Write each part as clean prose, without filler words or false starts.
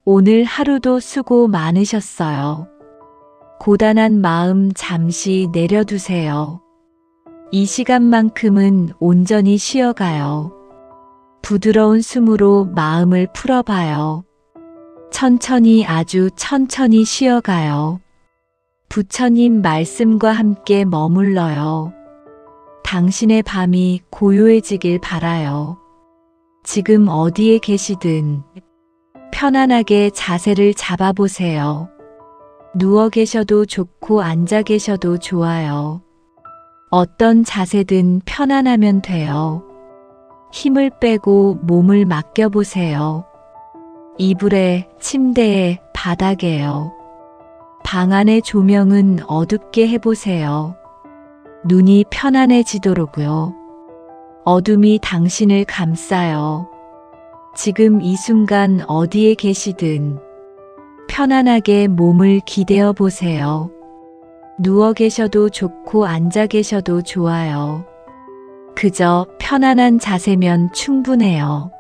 오늘 하루도 수고 많으셨어요. 고단한 마음 잠시 내려두세요. 이 시간만큼은 온전히 쉬어가요. 부드러운 숨으로 마음을 풀어봐요. 천천히 아주 천천히 쉬어가요. 부처님 말씀과 함께 머물러요. 당신의 밤이 고요해지길 바라요. 지금 어디에 계시든 편안하게 자세를 잡아보세요. 누워 계셔도 좋고 앉아 계셔도 좋아요. 어떤 자세든 편안하면 돼요. 힘을 빼고 몸을 맡겨보세요. 이불에, 침대에, 바닥에요. 방 안의 조명은 어둡게 해보세요. 눈이 편안해지도록요. 어둠이 당신을 감싸요. 지금 이 순간 어디에 계시든 편안하게 몸을 기대어 보세요. 누워 계셔도 좋고 앉아 계셔도 좋아요. 그저 편안한 자세면 충분해요.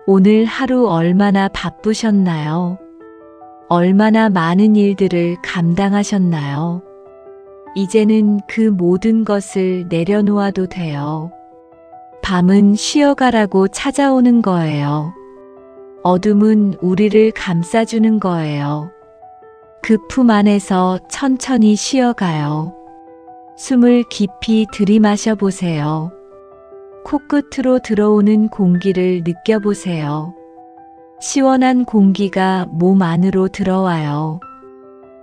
오늘 하루 얼마나 바쁘셨나요? 얼마나 많은 일들을 감당하셨나요? 이제는 그 모든 것을 내려놓아도 돼요. 밤은 쉬어가라고 찾아오는 거예요. 어둠은 우리를 감싸주는 거예요. 그 품 안에서 천천히 쉬어가요. 숨을 깊이 들이마셔 보세요. 코끝으로 들어오는 공기를 느껴보세요. 시원한 공기가 몸 안으로 들어와요.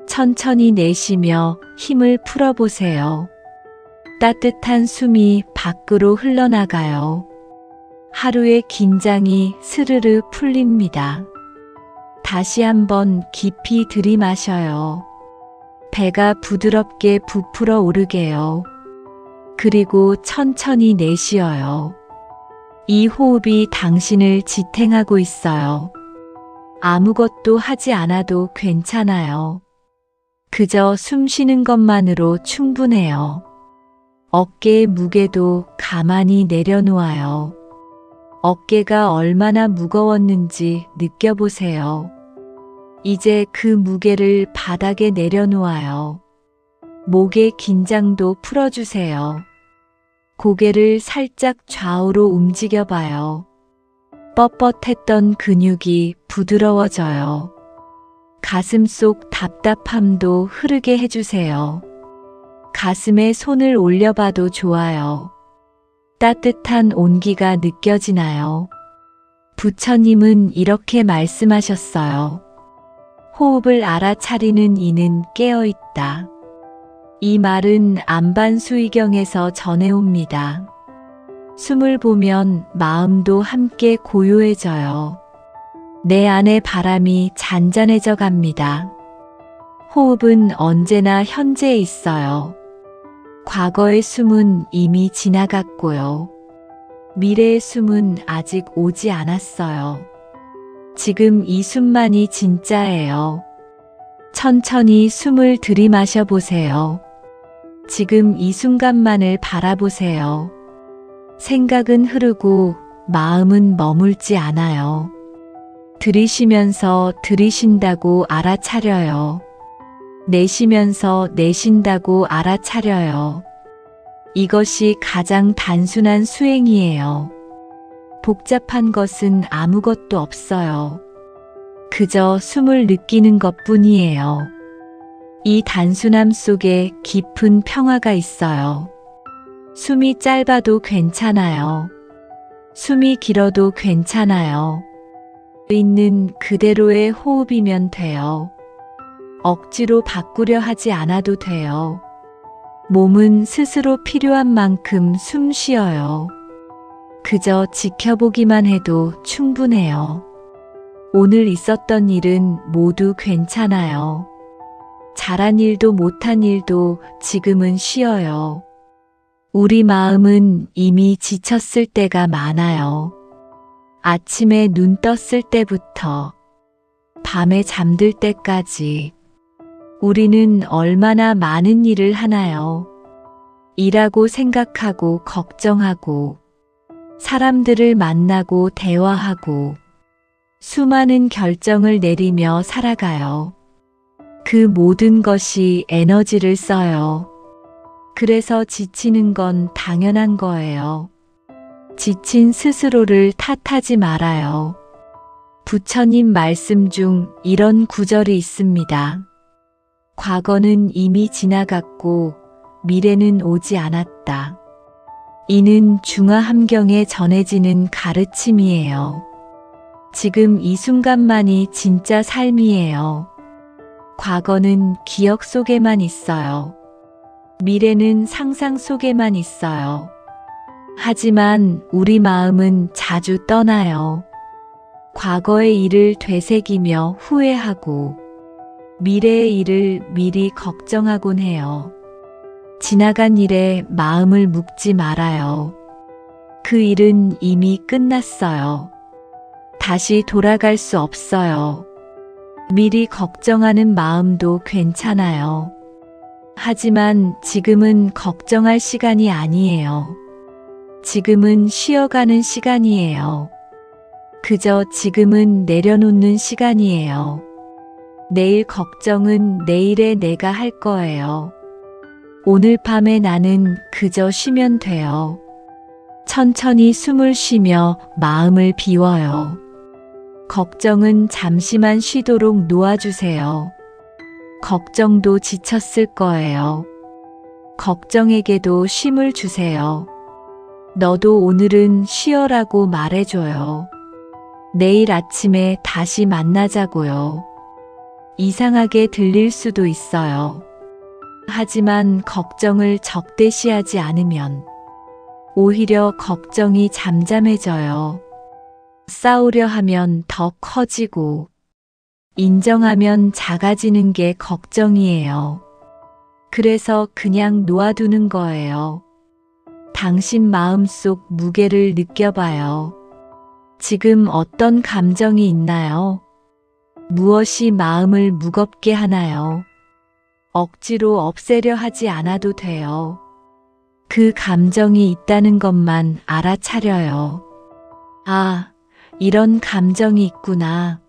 천천히 내쉬며 힘을 풀어보세요. 따뜻한 숨이 밖으로 흘러나가요. 하루의 긴장이 스르르 풀립니다. 다시 한번 깊이 들이마셔요. 배가 부드럽게 부풀어 오르게요. 그리고 천천히 내쉬어요. 이 호흡이 당신을 지탱하고 있어요. 아무것도 하지 않아도 괜찮아요. 그저 숨 쉬는 것만으로 충분해요. 어깨의 무게도 가만히 내려놓아요. 어깨가 얼마나 무거웠는지 느껴보세요. 이제 그 무게를 바닥에 내려놓아요. 목의 긴장도 풀어주세요. 고개를 살짝 좌우로 움직여봐요. 뻣뻣했던 근육이 부드러워져요. 가슴 속 답답함도 흐르게 해주세요. 가슴에 손을 올려봐도 좋아요. 따뜻한 온기가 느껴지나요? 부처님은 이렇게 말씀하셨어요. 호흡을 알아차리는 이는 깨어있다. 이 말은 안반수의경에서 전해옵니다. 숨을 보면 마음도 함께 고요해져요. 내 안의 바람이 잔잔해져 갑니다. 호흡은 언제나 현재에 있어요. 과거의 숨은 이미 지나갔고요. 미래의 숨은 아직 오지 않았어요. 지금 이 숨만이 진짜예요. 천천히 숨을 들이마셔 보세요. 지금 이 순간만을 바라보세요. 생각은 흐르고 마음은 머물지 않아요. 들이쉬면서 들이쉰다고 알아차려요. 내쉬면서 내쉰다고 알아차려요. 이것이 가장 단순한 수행이에요. 복잡한 것은 아무것도 없어요. 그저 숨을 느끼는 것뿐이에요. 이 단순함 속에 깊은 평화가 있어요. 숨이 짧아도 괜찮아요. 숨이 길어도 괜찮아요. 있는 그대로의 호흡이면 돼요. 억지로 바꾸려 하지 않아도 돼요. 몸은 스스로 필요한 만큼 숨 쉬어요. 그저 지켜보기만 해도 충분해요. 오늘 있었던 일은 모두 괜찮아요. 잘한 일도 못한 일도 지금은 쉬어요. 우리 마음은 이미 지쳤을 때가 많아요. 아침에 눈 떴을 때부터 밤에 잠들 때까지 우리는 얼마나 많은 일을 하나요? 일하고 생각하고 걱정하고 사람들을 만나고 대화하고 수많은 결정을 내리며 살아가요. 그 모든 것이 에너지를 써요. 그래서 지치는 건 당연한 거예요. 지친 스스로를 탓하지 말아요. 부처님 말씀 중 이런 구절이 있습니다. 과거는 이미 지나갔고 미래는 오지 않았다. 이는 중화함경에 전해지는 가르침이에요. 지금 이 순간만이 진짜 삶이에요. 과거는 기억 속에만 있어요. 미래는 상상 속에만 있어요. 하지만 우리 마음은 자주 떠나요. 과거의 일을 되새기며 후회하고 미래의 일을 미리 걱정하곤 해요. 지나간 일에 마음을 묵지 말아요. 그 일은 이미 끝났어요. 다시 돌아갈 수 없어요. 미리 걱정하는 마음도 괜찮아요. 하지만 지금은 걱정할 시간이 아니에요. 지금은 쉬어가는 시간이에요. 그저 지금은 내려놓는 시간이에요. 내일 걱정은 내일에 내가 할 거예요. 오늘 밤에 나는 그저 쉬면 돼요. 천천히 숨을 쉬며 마음을 비워요. 걱정은 잠시만 쉬도록 놓아주세요. 걱정도 지쳤을 거예요. 걱정에게도 쉼을 주세요. 너도 오늘은 쉬어라고 말해줘요. 내일 아침에 다시 만나자고요. 이상하게 들릴 수도 있어요. 하지만 걱정을 적대시하지 않으면 오히려 걱정이 잠잠해져요. 싸우려 하면 더 커지고 인정하면 작아지는 게 걱정이에요. 그래서 그냥 놓아두는 거예요. 당신 마음속 무게를 느껴봐요. 지금 어떤 감정이 있나요? 무엇이 마음을 무겁게 하나요? 억지로 없애려 하지 않아도 돼요. 그 감정이 있다는 것만 알아차려요. 아, 이런 감정이 있구나.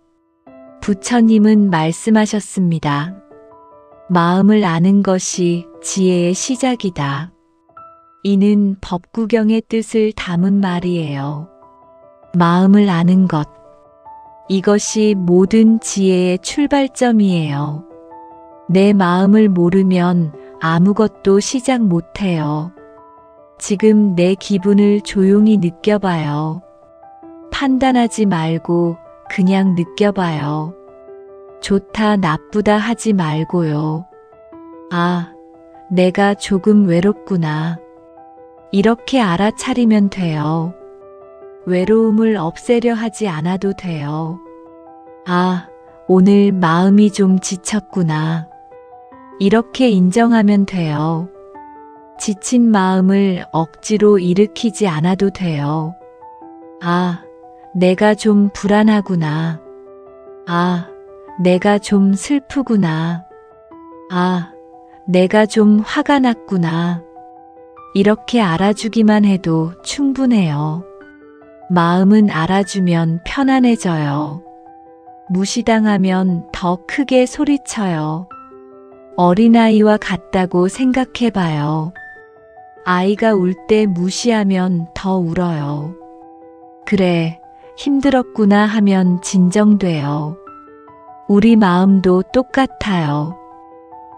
부처님은 말씀하셨습니다. 마음을 아는 것이 지혜의 시작이다. 이는 법구경의 뜻을 담은 말이에요. 마음을 아는 것. 이것이 모든 지혜의 출발점이에요. 내 마음을 모르면 아무것도 시작 못해요. 지금 내 기분을 조용히 느껴봐요. 판단하지 말고 그냥 느껴봐요. 좋다, 나쁘다 하지 말고요. 아, 내가 조금 외롭구나. 이렇게 알아차리면 돼요. 외로움을 없애려 하지 않아도 돼요. 아, 오늘 마음이 좀 지쳤구나. 이렇게 인정하면 돼요. 지친 마음을 억지로 일으키지 않아도 돼요. 아, 내가 좀 불안하구나. 아, 내가 좀 슬프구나. 아, 내가 좀 화가 났구나. 이렇게 알아주기만 해도 충분해요. 마음은 알아주면 편안해져요. 무시당하면 더 크게 소리쳐요. 어린아이와 같다고 생각해봐요. 아이가 울 때 무시하면 더 울어요. 그래, 힘들었구나 하면 진정돼요. 우리 마음도 똑같아요.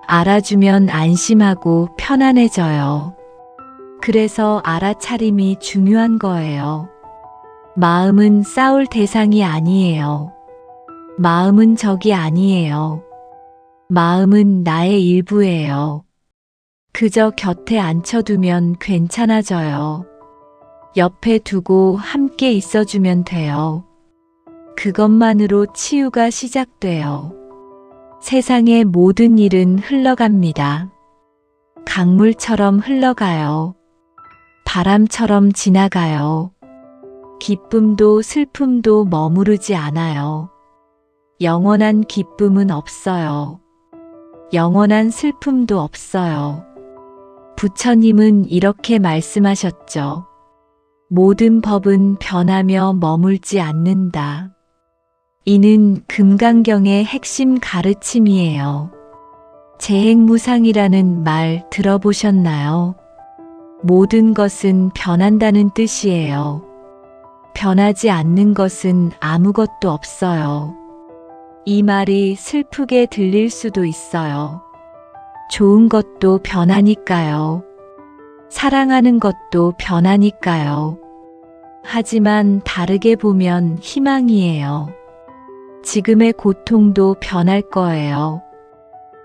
알아주면 안심하고 편안해져요. 그래서 알아차림이 중요한 거예요. 마음은 싸울 대상이 아니에요. 마음은 적이 아니에요. 마음은 나의 일부예요. 그저 곁에 앉혀두면 괜찮아져요. 옆에 두고 함께 있어주면 돼요. 그것만으로 치유가 시작돼요. 세상의 모든 일은 흘러갑니다. 강물처럼 흘러가요. 바람처럼 지나가요. 기쁨도 슬픔도 머무르지 않아요. 영원한 기쁨은 없어요. 영원한 슬픔도 없어요. 부처님은 이렇게 말씀하셨죠. 모든 법은 변하며 머물지 않는다. 이는 금강경의 핵심 가르침이에요. 재행무상이라는 말 들어보셨나요? 모든 것은 변한다는 뜻이에요. 변하지 않는 것은 아무것도 없어요. 이 말이 슬프게 들릴 수도 있어요. 좋은 것도 변하니까요. 사랑하는 것도 변하니까요. 하지만 다르게 보면 희망이에요. 지금의 고통도 변할 거예요.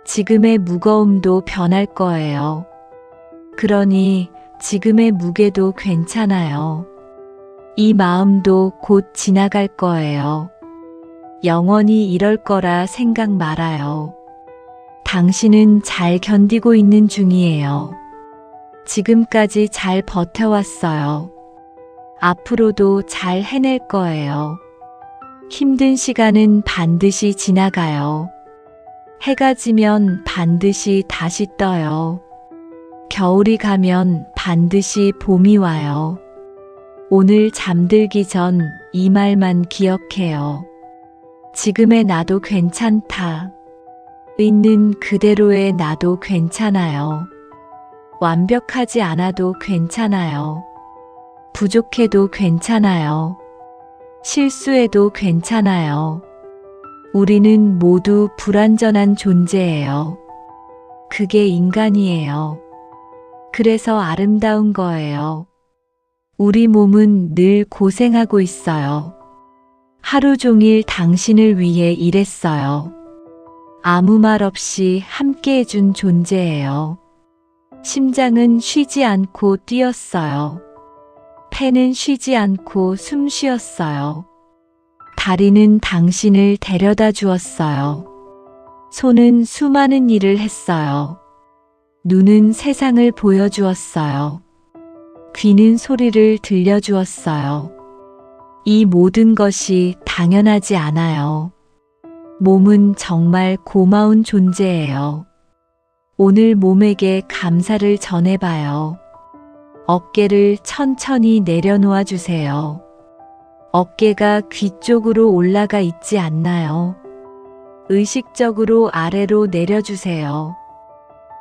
지금의 무거움도 변할 거예요. 그러니 지금의 무게도 괜찮아요. 이 마음도 곧 지나갈 거예요. 영원히 이럴 거라 생각 말아요. 당신은 잘 견디고 있는 중이에요. 지금까지 잘 버텨왔어요. 앞으로도 잘 해낼 거예요. 힘든 시간은 반드시 지나가요. 해가 지면 반드시 다시 떠요. 겨울이 가면 반드시 봄이 와요. 오늘 잠들기 전 이 말만 기억해요. 지금의 나도 괜찮다. 있는 그대로의 나도 괜찮아요. 완벽하지 않아도 괜찮아요. 부족해도 괜찮아요. 실수해도 괜찮아요. 우리는 모두 불완전한 존재예요. 그게 인간이에요. 그래서 아름다운 거예요. 우리 몸은 늘 고생하고 있어요. 하루 종일 당신을 위해 일했어요. 아무 말 없이 함께 해준 존재예요. 심장은 쉬지 않고 뛰었어요. 폐는 쉬지 않고 숨 쉬었어요. 다리는 당신을 데려다 주었어요. 손은 수많은 일을 했어요. 눈은 세상을 보여주었어요. 귀는 소리를 들려주었어요. 이 모든 것이 당연하지 않아요. 몸은 정말 고마운 존재예요. 오늘 몸에게 감사를 전해봐요. 어깨를 천천히 내려놓아 주세요. 어깨가 귀 쪽으로 올라가 있지 않나요? 의식적으로 아래로 내려주세요.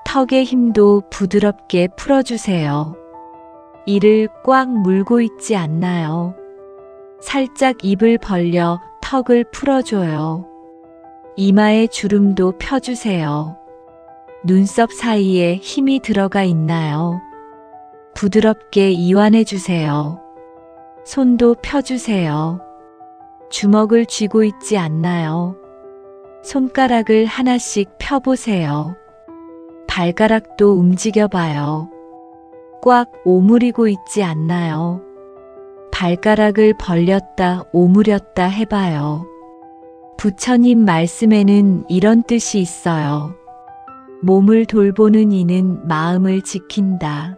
턱의 힘도 부드럽게 풀어주세요. 이를 꽉 물고 있지 않나요? 살짝 입을 벌려 턱을 풀어줘요. 이마의 주름도 펴주세요. 눈썹 사이에 힘이 들어가 있나요? 부드럽게 이완해주세요. 손도 펴주세요. 주먹을 쥐고 있지 않나요? 손가락을 하나씩 펴보세요. 발가락도 움직여봐요. 꽉 오므리고 있지 않나요? 발가락을 벌렸다 오므렸다 해봐요. 부처님 말씀에는 이런 뜻이 있어요. 몸을 돌보는 이는 마음을 지킨다.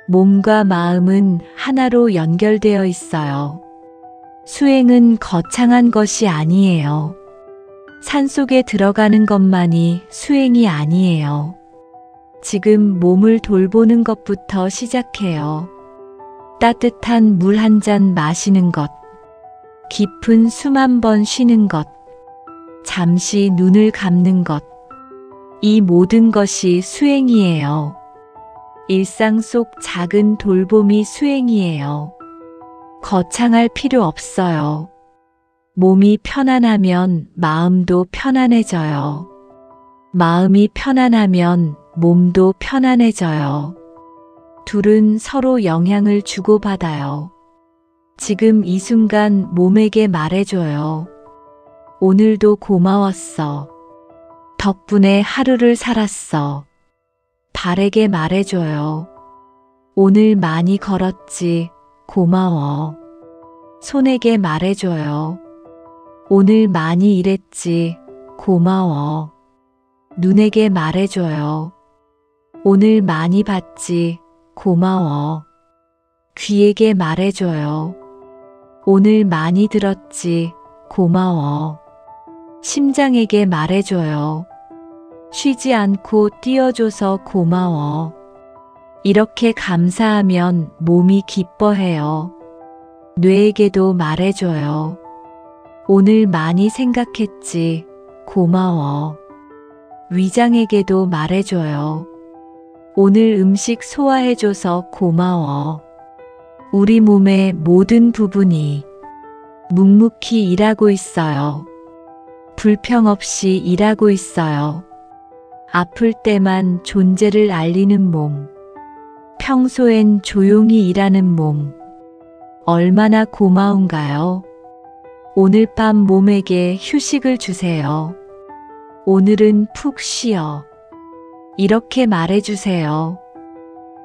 몸과 마음은 하나로 연결되어 있어요. 수행은 거창한 것이 아니에요. 산속에 들어가는 것만이 수행이 아니에요. 지금 몸을 돌보는 것부터 시작해요. 따뜻한 물 한 잔 마시는 것, 깊은 숨 한 번 쉬는 것, 잠시 눈을 감는 것, 이 모든 것이 수행이에요. 일상 속 작은 돌봄이 수행이에요. 거창할 필요 없어요. 몸이 편안하면 마음도 편안해져요. 마음이 편안하면 몸도 편안해져요. 둘은 서로 영향을 주고받아요. 지금 이 순간 몸에게 말해줘요. 오늘도 고마웠어. 덕분에 하루를 살았어. 발에게 말해줘요. 오늘 많이 걸었지. 고마워. 손에게 말해줘요. 오늘 많이 일했지. 고마워. 눈에게 말해줘요. 오늘 많이 봤지. 고마워. 귀에게 말해줘요. 오늘 많이 들었지. 고마워. 심장에게 말해줘요. 쉬지 않고 뛰어줘서 고마워. 이렇게 감사하면 몸이 기뻐해요. 뇌에게도 말해줘요. 오늘 많이 생각했지. 고마워. 위장에게도 말해줘요. 오늘 음식 소화해줘서 고마워. 우리 몸의 모든 부분이 묵묵히 일하고 있어요. 불평 없이 일하고 있어요. 아플 때만 존재를 알리는 몸. 평소엔 조용히 일하는 몸. 얼마나 고마운가요? 오늘 밤 몸에게 휴식을 주세요. 오늘은 푹 쉬어. 이렇게 말해주세요.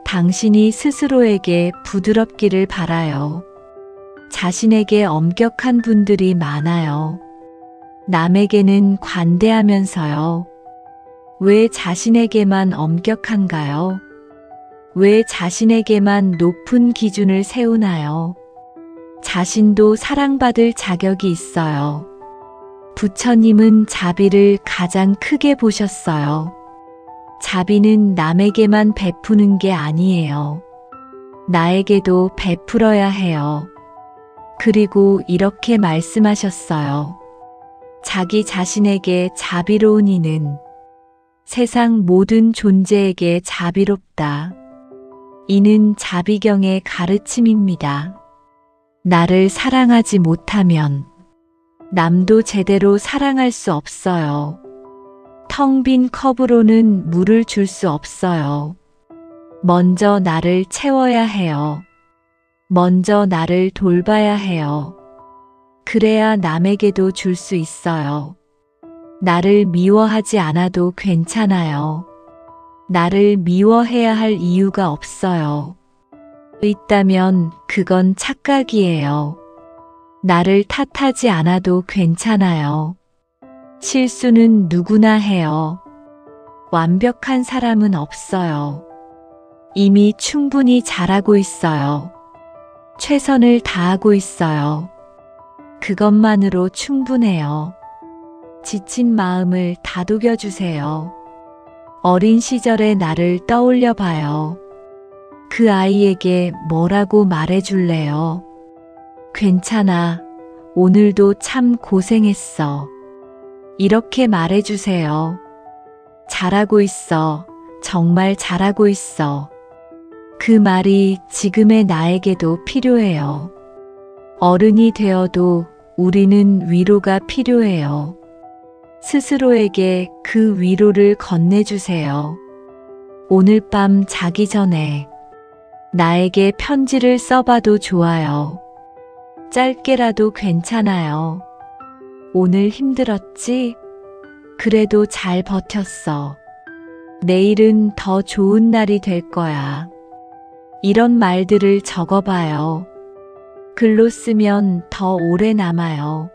당신이 스스로에게 부드럽기를 바라요. 자신에게 엄격한 분들이 많아요. 남에게는 관대하면서요. 왜 자신에게만 엄격한가요? 왜 자신에게만 높은 기준을 세우나요? 자신도 사랑받을 자격이 있어요. 부처님은 자비를 가장 크게 보셨어요. 자비는 남에게만 베푸는 게 아니에요. 나에게도 베풀어야 해요. 그리고 이렇게 말씀하셨어요. 자기 자신에게 자비로운 이는 세상 모든 존재에게 자비롭다. 이는 자비경의 가르침입니다. 나를 사랑하지 못하면 남도 제대로 사랑할 수 없어요. 텅 빈 컵으로는 물을 줄 수 없어요. 먼저 나를 채워야 해요. 먼저 나를 돌봐야 해요. 그래야 남에게도 줄 수 있어요. 나를 미워하지 않아도 괜찮아요. 나를 미워해야 할 이유가 없어요. 있다면 그건 착각이에요. 나를 탓하지 않아도 괜찮아요. 실수는 누구나 해요. 완벽한 사람은 없어요. 이미 충분히 잘하고 있어요. 최선을 다하고 있어요. 그것만으로 충분해요. 지친 마음을 다독여 주세요. 어린 시절의 나를 떠올려 봐요. 그 아이에게 뭐라고 말해줄래요? 괜찮아. 오늘도 참 고생했어. 이렇게 말해주세요. 잘하고 있어. 정말 잘하고 있어. 그 말이 지금의 나에게도 필요해요. 어른이 되어도 우리는 위로가 필요해요. 스스로에게 그 위로를 건네주세요. 오늘 밤 자기 전에 나에게 편지를 써봐도 좋아요. 짧게라도 괜찮아요. 오늘 힘들었지? 그래도 잘 버텼어. 내일은 더 좋은 날이 될 거야. 이런 말들을 적어봐요. 글로 쓰면 더 오래 남아요.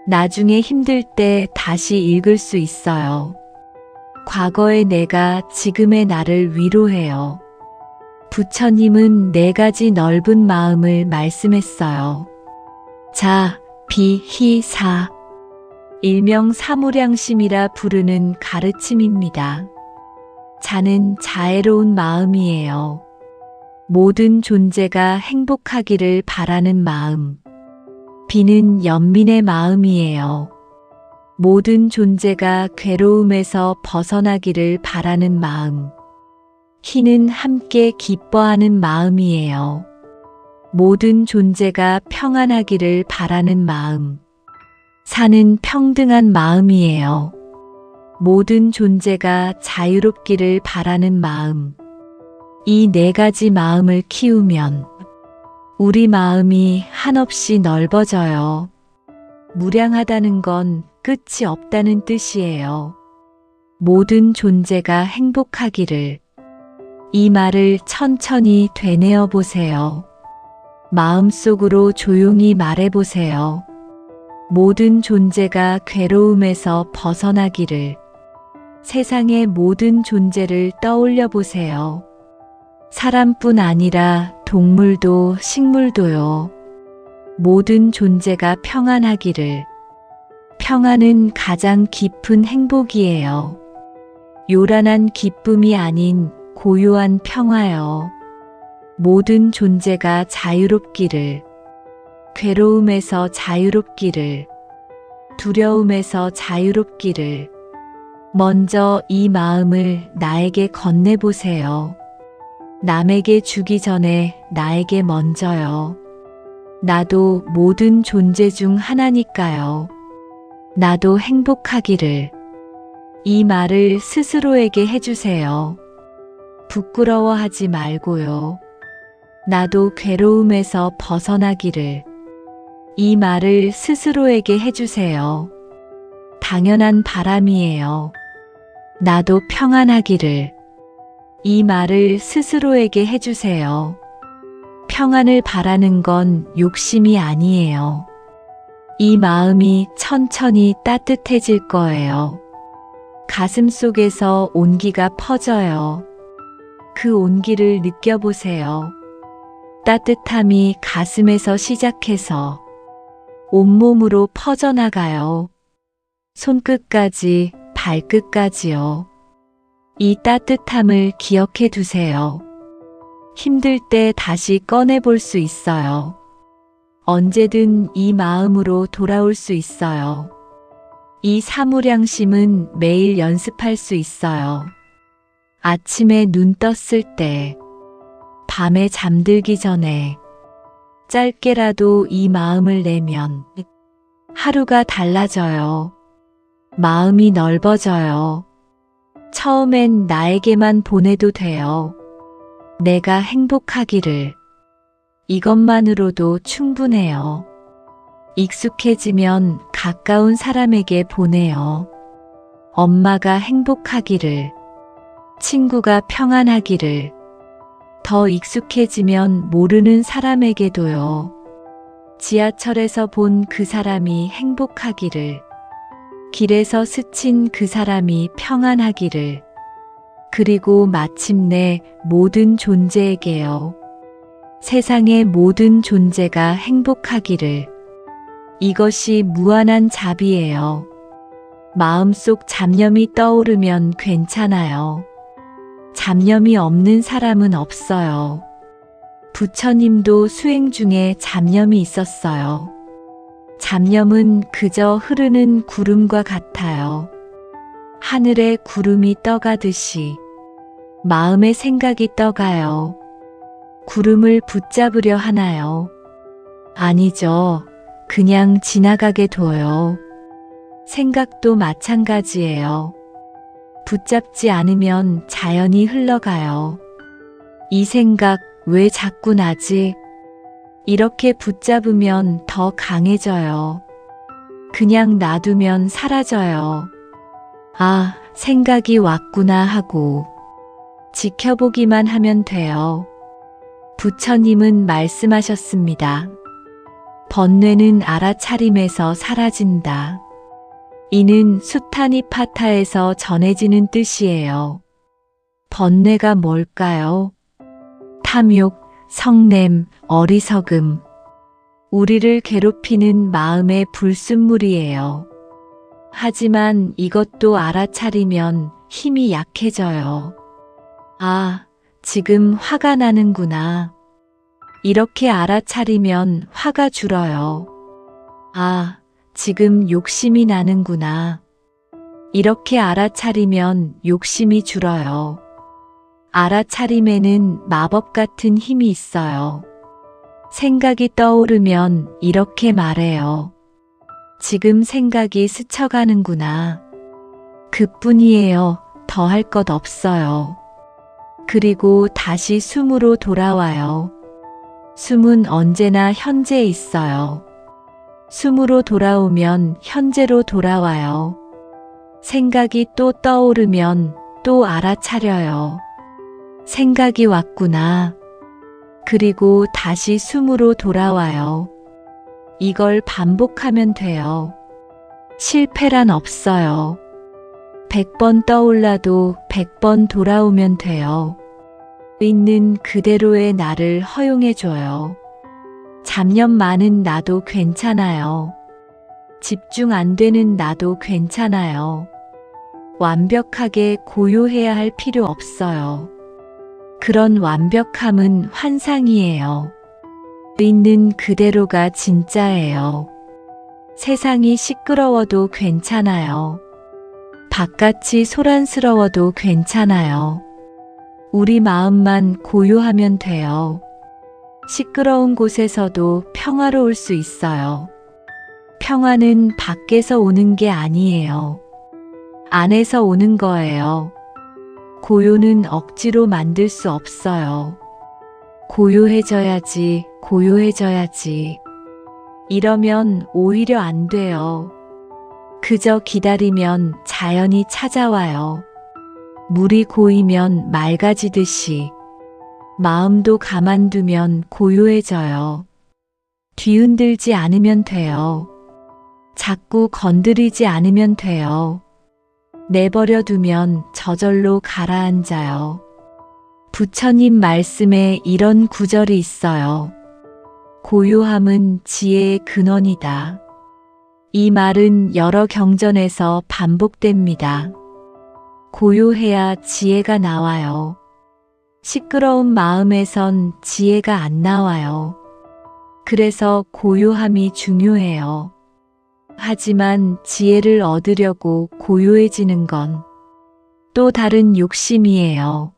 나중에 힘들 때 다시 읽을 수 있어요. 과거의 내가 지금의 나를 위로해요. 부처님은 4가지 넓은 마음을 말씀했어요. 자, 비, 희, 사. 일명 사무량심이라 부르는 가르침입니다. 자는 자애로운 마음이에요. 모든 존재가 행복하기를 바라는 마음. 비는 연민의 마음이에요. 모든 존재가 괴로움에서 벗어나기를 바라는 마음. 희는 함께 기뻐하는 마음이에요. 모든 존재가 평안하기를 바라는 마음. 사는 평등한 마음이에요. 모든 존재가 자유롭기를 바라는 마음. 이 4가지 마음을 키우면 우리 마음이 한없이 넓어져요. 무량하다는 건 끝이 없다는 뜻이에요. 모든 존재가 행복하기를. 이 말을 천천히 되뇌어 보세요. 마음속으로 조용히 말해보세요. 모든 존재가 괴로움에서 벗어나기를. 세상의 모든 존재를 떠올려 보세요. 사람뿐 아니라 동물도 식물도요. 모든 존재가 평안하기를. 평안은 가장 깊은 행복이에요. 요란한 기쁨이 아닌 고요한 평화요. 모든 존재가 자유롭기를. 괴로움에서 자유롭기를. 두려움에서 자유롭기를. 먼저 이 마음을 나에게 건네보세요. 남에게 주기 전에 나에게 먼저요. 나도 모든 존재 중 하나니까요. 나도 행복하기를. 이 말을 스스로에게 해주세요. 부끄러워하지 말고요. 나도 괴로움에서 벗어나기를. 이 말을 스스로에게 해주세요. 당연한 바람이에요. 나도 평안하기를. 이 말을 스스로에게 해주세요. 평안을 바라는 건 욕심이 아니에요. 이 마음이 천천히 따뜻해질 거예요. 가슴 속에서 온기가 퍼져요. 그 온기를 느껴보세요. 따뜻함이 가슴에서 시작해서 온몸으로 퍼져나가요. 손끝까지, 발끝까지요. 이 따뜻함을 기억해 두세요. 힘들 때 다시 꺼내볼 수 있어요. 언제든 이 마음으로 돌아올 수 있어요. 이 사무량심은 매일 연습할 수 있어요. 아침에 눈 떴을 때, 밤에 잠들기 전에, 짧게라도 이 마음을 내면 하루가 달라져요. 마음이 넓어져요. 처음엔 나에게만 보내도 돼요. 내가 행복하기를. 이것만으로도 충분해요. 익숙해지면 가까운 사람에게 보내요. 엄마가 행복하기를. 친구가 평안하기를. 더 익숙해지면 모르는 사람에게도요. 지하철에서 본 그 사람이 행복하기를. 길에서 스친 그 사람이 평안하기를. 그리고 마침내 모든 존재에게요. 세상의 모든 존재가 행복하기를. 이것이 무한한 자비예요. 마음속 잡념이 떠오르면 괜찮아요. 잡념이 없는 사람은 없어요. 부처님도 수행 중에 잡념이 있었어요. 잡념은 그저 흐르는 구름과 같아요. 하늘에 구름이 떠가듯이 마음의 생각이 떠가요. 구름을 붙잡으려 하나요? 아니죠. 그냥 지나가게 둬요. 생각도 마찬가지예요. 붙잡지 않으면 자연히 흘러가요. 이 생각 왜 자꾸 나지? 이렇게 붙잡으면 더 강해져요. 그냥 놔두면 사라져요. 아, 생각이 왔구나 하고 지켜보기만 하면 돼요. 부처님은 말씀하셨습니다. 번뇌는 알아차림에서 사라진다. 이는 수타니파타에서 전해지는 뜻이에요. 번뇌가 뭘까요? 탐욕, 성냄, 어리석음. 우리를 괴롭히는 마음의 불순물이에요. 하지만 이것도 알아차리면 힘이 약해져요. 아, 지금 화가 나는구나. 이렇게 알아차리면 화가 줄어요. 아, 지금 욕심이 나는구나. 이렇게 알아차리면 욕심이 줄어요. 알아차림에는 마법 같은 힘이 있어요. 생각이 떠오르면 이렇게 말해요. 지금 생각이 스쳐가는구나. 그뿐이에요. 더 할 것 없어요. 그리고 다시 숨으로 돌아와요. 숨은 언제나 현재에 있어요. 숨으로 돌아오면 현재로 돌아와요. 생각이 또 떠오르면 또 알아차려요. 생각이 왔구나. 그리고 다시 숨으로 돌아와요. 이걸 반복하면 돼요. 실패란 없어요. 100번 떠올라도 100번 돌아오면 돼요. 있는 그대로의 나를 허용해줘요. 잡념 많은 나도 괜찮아요. 집중 안 되는 나도 괜찮아요. 완벽하게 고요해야 할 필요 없어요. 그런 완벽함은 환상이에요. 있는 그대로가 진짜예요. 세상이 시끄러워도 괜찮아요. 바깥이 소란스러워도 괜찮아요. 우리 마음만 고요하면 돼요. 시끄러운 곳에서도 평화로울 수 있어요. 평화는 밖에서 오는 게 아니에요. 안에서 오는 거예요. 고요는 억지로 만들 수 없어요. 고요해져야지, 고요해져야지. 이러면 오히려 안 돼요. 그저 기다리면 자연이 찾아와요. 물이 고이면 맑아지듯이 마음도 가만두면 고요해져요. 뒤흔들지 않으면 돼요. 자꾸 건드리지 않으면 돼요. 내버려 두면 저절로 가라앉아요. 부처님 말씀에 이런 구절이 있어요. 고요함은 지혜의 근원이다. 이 말은 여러 경전에서 반복됩니다. 고요해야 지혜가 나와요. 시끄러운 마음에선 지혜가 안 나와요. 그래서 고요함이 중요해요. 하지만 지혜를 얻으려고 고요해지는 건 또 다른 욕심이에요.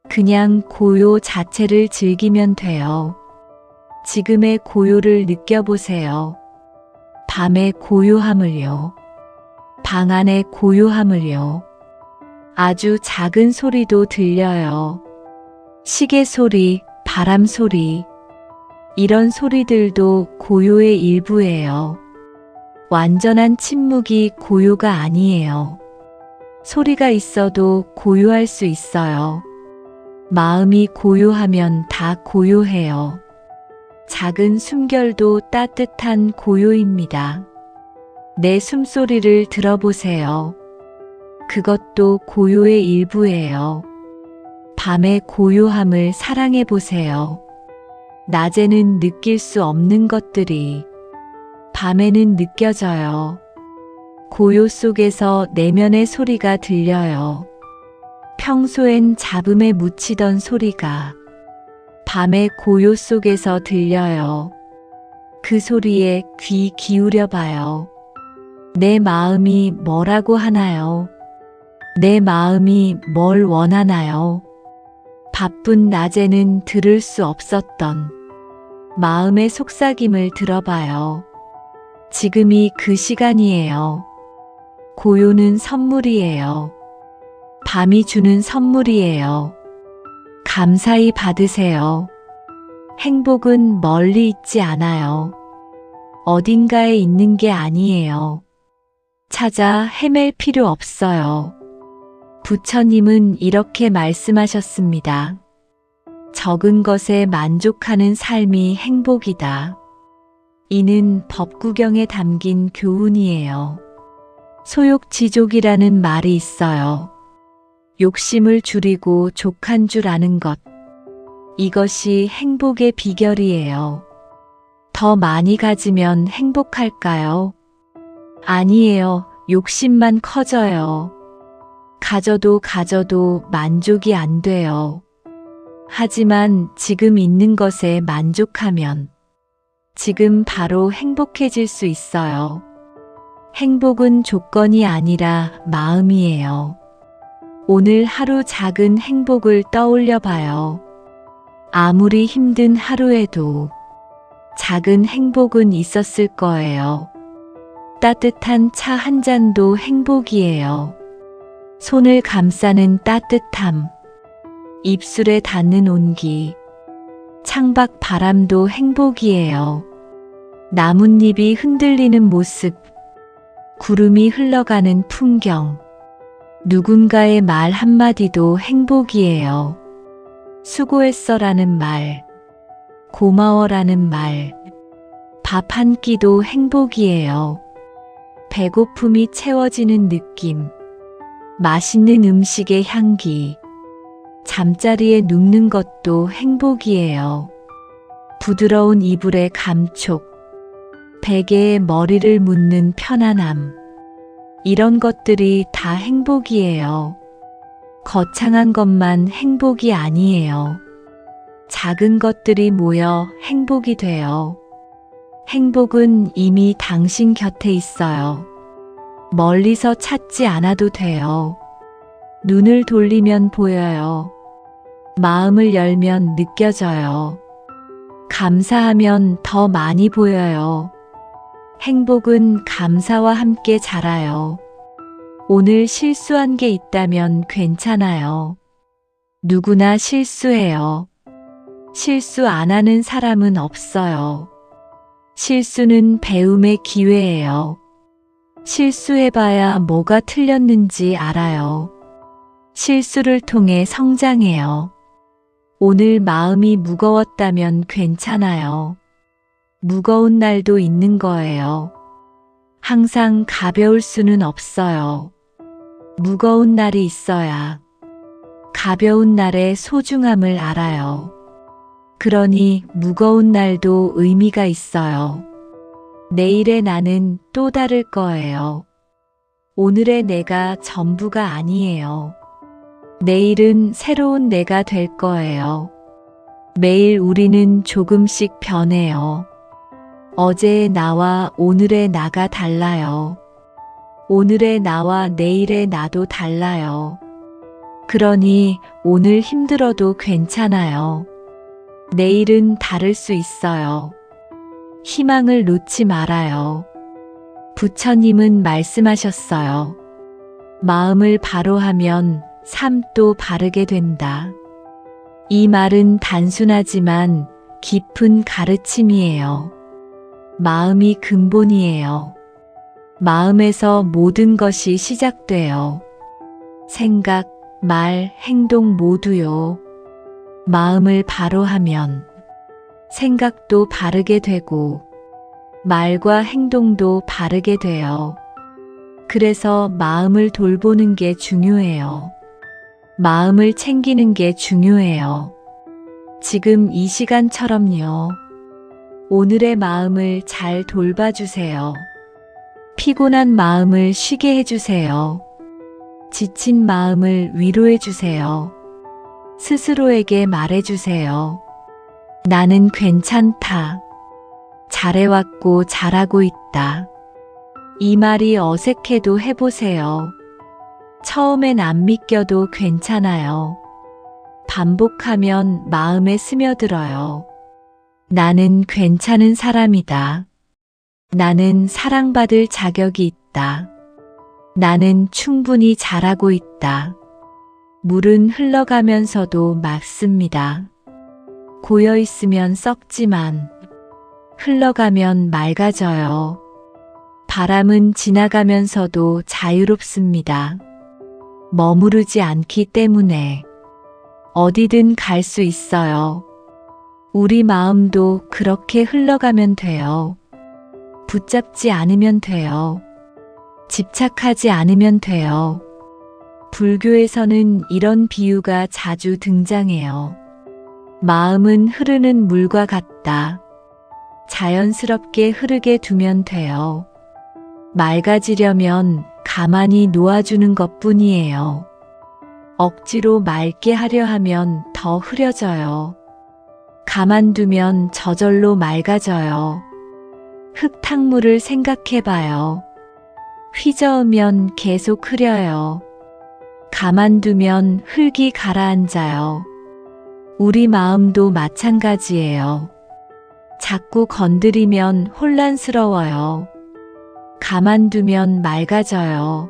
그냥 고요 자체를 즐기면 돼요. 지금의 고요를 느껴보세요. 밤의 고요함을요. 방 안의 고요함을요. 아주 작은 소리도 들려요. 시계 소리, 바람 소리. 이런 소리들도 고요의 일부예요. 완전한 침묵이 고요가 아니에요. 소리가 있어도 고요할 수 있어요. 마음이 고요하면 다 고요해요. 작은 숨결도 따뜻한 고요입니다. 내 숨소리를 들어보세요. 그것도 고요의 일부예요. 밤의 고요함을 사랑해 보세요. 낮에는 느낄 수 없는 것들이 밤에는 느껴져요. 고요 속에서 내면의 소리가 들려요. 평소엔 잡음에 묻히던 소리가 밤의 고요 속에서 들려요. 그 소리에 귀 기울여 봐요. 내 마음이 뭐라고 하나요? 내 마음이 뭘 원하나요? 바쁜 낮에는 들을 수 없었던 마음의 속삭임을 들어봐요. 지금이 그 시간이에요. 고요는 선물이에요. 밤이 주는 선물이에요. 감사히 받으세요. 행복은 멀리 있지 않아요. 어딘가에 있는 게 아니에요. 찾아 헤맬 필요 없어요. 부처님은 이렇게 말씀하셨습니다. 적은 것에 만족하는 삶이 행복이다. 이는 법구경에 담긴 교훈이에요. 소욕지족이라는 말이 있어요. 욕심을 줄이고 족한 줄 아는 것. 이것이 행복의 비결이에요. 더 많이 가지면 행복할까요? 아니에요. 욕심만 커져요. 가져도 만족이 안 돼요. 하지만 지금 있는 것에 만족하면 지금 바로 행복해질 수 있어요. 행복은 조건이 아니라 마음이에요. 오늘 하루 작은 행복을 떠올려 봐요. 아무리 힘든 하루에도 작은 행복은 있었을 거예요. 따뜻한 차 한 잔도 행복이에요. 손을 감싸는 따뜻함, 입술에 닿는 온기, 창밖 바람도 행복이에요. 나뭇잎이 흔들리는 모습, 구름이 흘러가는 풍경, 누군가의 말 한마디도 행복이에요. 수고했어라는 말, 고마워라는 말, 밥 한 끼도 행복이에요. 배고픔이 채워지는 느낌, 맛있는 음식의 향기, 잠자리에 눕는 것도 행복이에요. 부드러운 이불의 감촉, 베개에 머리를 묻는 편안함, 이런 것들이 다 행복이에요. 거창한 것만 행복이 아니에요. 작은 것들이 모여 행복이 돼요. 행복은 이미 당신 곁에 있어요. 멀리서 찾지 않아도 돼요. 눈을 돌리면 보여요. 마음을 열면 느껴져요. 감사하면 더 많이 보여요. 행복은 감사와 함께 자라요. 오늘 실수한 게 있다면 괜찮아요. 누구나 실수해요. 실수 안 하는 사람은 없어요. 실수는 배움의 기회예요. 실수해봐야 뭐가 틀렸는지 알아요. 실수를 통해 성장해요. 오늘 마음이 무거웠다면 괜찮아요. 무거운 날도 있는 거예요. 항상 가벼울 수는 없어요. 무거운 날이 있어야 가벼운 날의 소중함을 알아요. 그러니 무거운 날도 의미가 있어요. 내일의 나는 또 다를 거예요. 오늘의 내가 전부가 아니에요. 내일은 새로운 내가 될 거예요. 매일 우리는 조금씩 변해요. 어제의 나와 오늘의 나가 달라요. 오늘의 나와 내일의 나도 달라요. 그러니 오늘 힘들어도 괜찮아요. 내일은 다를 수 있어요. 희망을 놓지 말아요. 부처님은 말씀하셨어요. 마음을 바로 하면 삶도 바르게 된다. 이 말은 단순하지만 깊은 가르침이에요. 마음이 근본이에요. 마음에서 모든 것이 시작돼요. 생각, 말, 행동 모두요. 마음을 바로 하면 생각도 바르게 되고 말과 행동도 바르게 돼요. 그래서 마음을 돌보는 게 중요해요. 마음을 챙기는 게 중요해요. 지금 이 시간처럼요. 오늘의 마음을 잘 돌봐주세요. 피곤한 마음을 쉬게 해주세요. 지친 마음을 위로해주세요. 스스로에게 말해주세요. 나는 괜찮다. 잘해왔고 잘하고 있다. 이 말이 어색해도 해보세요. 처음엔 안 믿겨도 괜찮아요. 반복하면 마음에 스며들어요. 나는 괜찮은 사람이다. 나는 사랑받을 자격이 있다. 나는 충분히 잘하고 있다. 물은 흘러가면서도 맑습니다. 고여 있으면 썩지만 흘러가면 맑아져요. 바람은 지나가면서도 자유롭습니다. 머무르지 않기 때문에 어디든 갈 수 있어요. 우리 마음도 그렇게 흘러가면 돼요. 붙잡지 않으면 돼요. 집착하지 않으면 돼요. 불교에서는 이런 비유가 자주 등장해요. 마음은 흐르는 물과 같다. 자연스럽게 흐르게 두면 돼요. 맑아지려면 가만히 놓아주는 것뿐이에요. 억지로 맑게 하려 하면 더 흐려져요. 가만두면 저절로 맑아져요. 흙탕물을 생각해봐요. 휘저으면 계속 흐려요. 가만두면 흙이 가라앉아요. 우리 마음도 마찬가지예요. 자꾸 건드리면 혼란스러워요. 가만두면 맑아져요.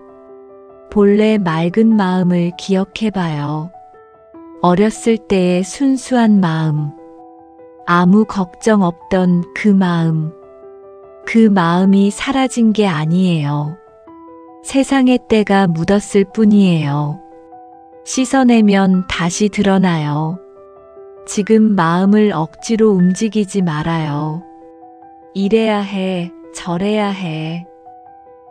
본래 맑은 마음을 기억해봐요. 어렸을 때의 순수한 마음. 아무 걱정 없던 그 마음. 그 마음이 사라진 게 아니에요. 세상의 때가 묻었을 뿐이에요. 씻어내면 다시 드러나요. 지금 마음을 억지로 움직이지 말아요. 이래야 해, 저래야 해.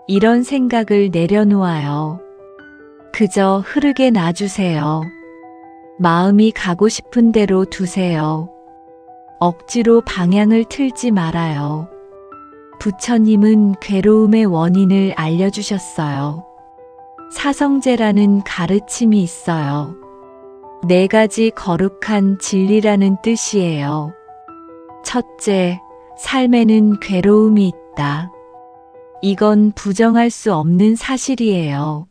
이런 생각을 내려놓아요. 그저 흐르게 놔주세요. 마음이 가고 싶은 대로 두세요. 억지로 방향을 틀지 말아요. 부처님은 괴로움의 원인을 알려주셨어요. 사성제라는 가르침이 있어요. 4가지 거룩한 진리라는 뜻이에요. 첫째, 삶에는 괴로움이 있다. 이건 부정할 수 없는 사실이에요.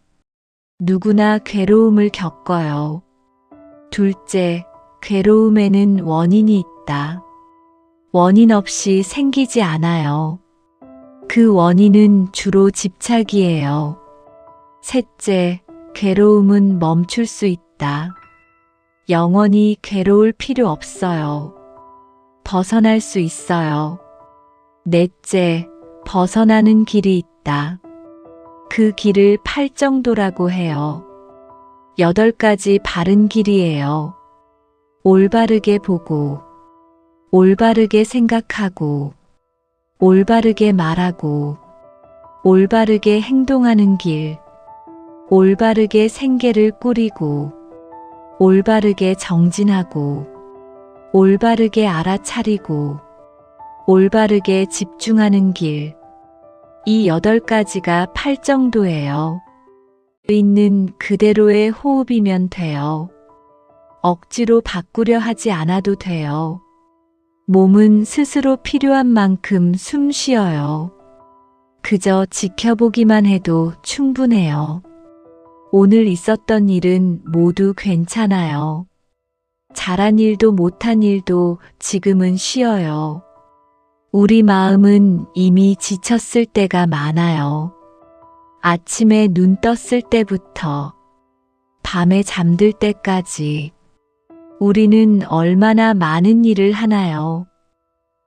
누구나 괴로움을 겪어요. 둘째, 괴로움에는 원인이 있다. 원인 없이 생기지 않아요. 그 원인은 주로 집착이에요. 셋째, 괴로움은 멈출 수 있다. 영원히 괴로울 필요 없어요. 벗어날 수 있어요. 넷째, 벗어나는 길이 있다. 그 길을 팔정도라고 해요. 8가지 바른 길이에요. 올바르게 보고, 올바르게 생각하고, 올바르게 말하고, 올바르게 행동하는 길, 올바르게 생계를 꾸리고, 올바르게 정진하고, 올바르게 알아차리고, 올바르게 집중하는 길. 이 8가지가 팔정도예요. 있는 그대로의 호흡이면 돼요. 억지로 바꾸려 하지 않아도 돼요. 몸은 스스로 필요한 만큼 숨 쉬어요. 그저 지켜보기만 해도 충분해요. 오늘 있었던 일은 모두 괜찮아요. 잘한 일도 못한 일도 지금은 쉬어요. 우리 마음은 이미 지쳤을 때가 많아요. 아침에 눈 떴을 때부터 밤에 잠들 때까지 우리는 얼마나 많은 일을 하나요?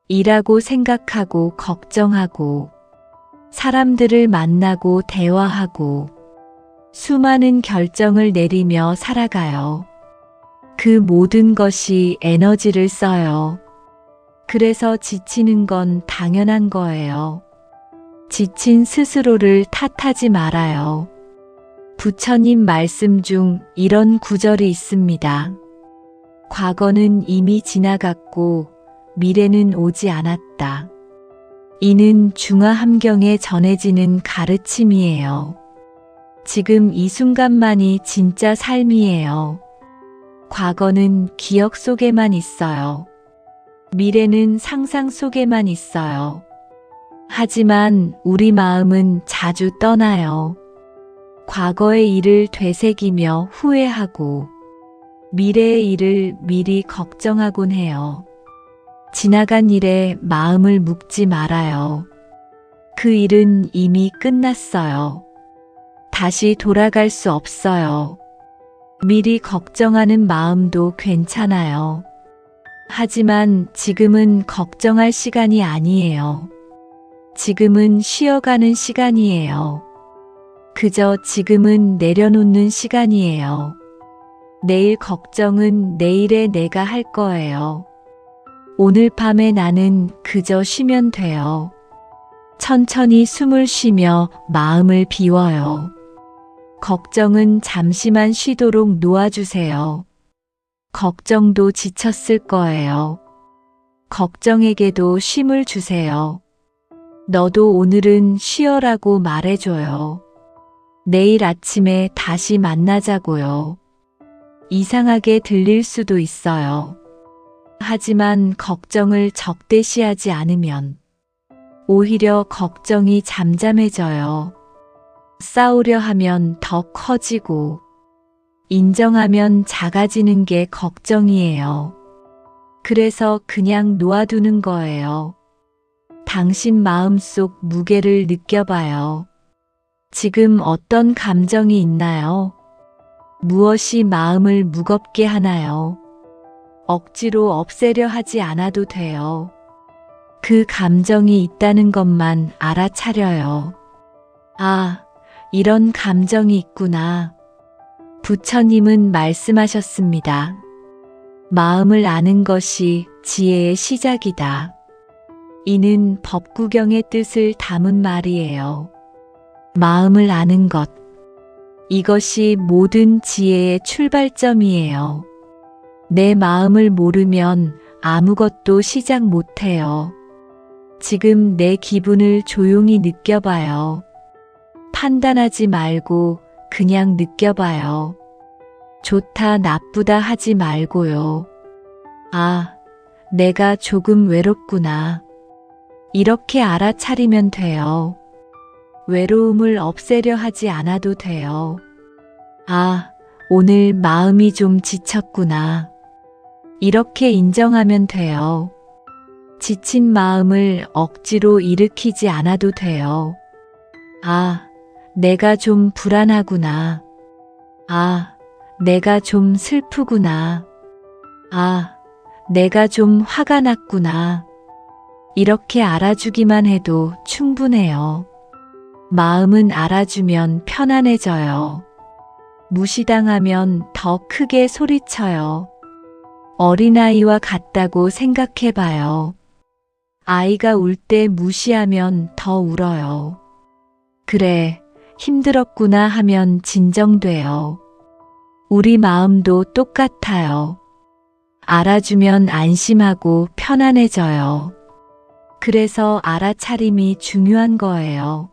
일하고 생각하고 걱정하고 사람들을 만나고 대화하고 수많은 결정을 내리며 살아가요. 그 모든 것이 에너지를 써요. 그래서 지치는 건 당연한 거예요. 지친 스스로를 탓하지 말아요. 부처님 말씀 중 이런 구절이 있습니다. 과거는 이미 지나갔고 미래는 오지 않았다. 이는 중화함경에 전해지는 가르침이에요. 지금 이 순간만이 진짜 삶이에요. 과거는 기억 속에만 있어요. 미래는 상상 속에만 있어요. 하지만 우리 마음은 자주 떠나요. 과거의 일을 되새기며 후회하고 미래의 일을 미리 걱정하곤 해요. 지나간 일에 마음을 묵지 말아요. 그 일은 이미 끝났어요. 다시 돌아갈 수 없어요. 미리 걱정하는 마음도 괜찮아요. 하지만 지금은 걱정할 시간이 아니에요. 지금은 쉬어가는 시간이에요. 그저 지금은 내려놓는 시간이에요. 내일 걱정은 내일에 내가 할 거예요. 오늘 밤에 나는 그저 쉬면 돼요. 천천히 숨을 쉬며 마음을 비워요. 걱정은 잠시만 쉬도록 놓아주세요. 걱정도 지쳤을 거예요. 걱정에게도 쉼을 주세요. 너도 오늘은 쉬어라고 말해줘요. 내일 아침에 다시 만나자고요. 이상하게 들릴 수도 있어요. 하지만 걱정을 적대시하지 않으면 오히려 걱정이 잠잠해져요. 싸우려 하면 더 커지고 인정하면 작아지는 게 걱정이에요. 그래서 그냥 놓아두는 거예요. 당신 마음속 무게를 느껴봐요. 지금 어떤 감정이 있나요? 무엇이 마음을 무겁게 하나요? 억지로 없애려 하지 않아도 돼요. 그 감정이 있다는 것만 알아차려요. 아, 이런 감정이 있구나. 부처님은 말씀하셨습니다. 마음을 아는 것이 지혜의 시작이다. 이는 법구경의 뜻을 담은 말이에요. 마음을 아는 것. 이것이 모든 지혜의 출발점이에요. 내 마음을 모르면 아무것도 시작 못해요. 지금 내 기분을 조용히 느껴봐요. 판단하지 말고 그냥 느껴봐요. 좋다, 나쁘다 하지 말고요. 아, 내가 조금 외롭구나. 이렇게 알아차리면 돼요. 외로움을 없애려 하지 않아도 돼요. 아, 오늘 마음이 좀 지쳤구나. 이렇게 인정하면 돼요. 지친 마음을 억지로 일으키지 않아도 돼요. 아, 내가 좀 불안하구나. 아, 내가 좀 슬프구나. 아, 내가 좀 화가 났구나. 이렇게 알아주기만 해도 충분해요. 마음은 알아주면 편안해져요. 무시당하면 더 크게 소리쳐요. 어린아이와 같다고 생각해봐요. 아이가 울 때 무시하면 더 울어요. 그래, 힘들었구나 하면 진정돼요. 우리 마음도 똑같아요. 알아주면 안심하고 편안해져요. 그래서 알아차림이 중요한 거예요.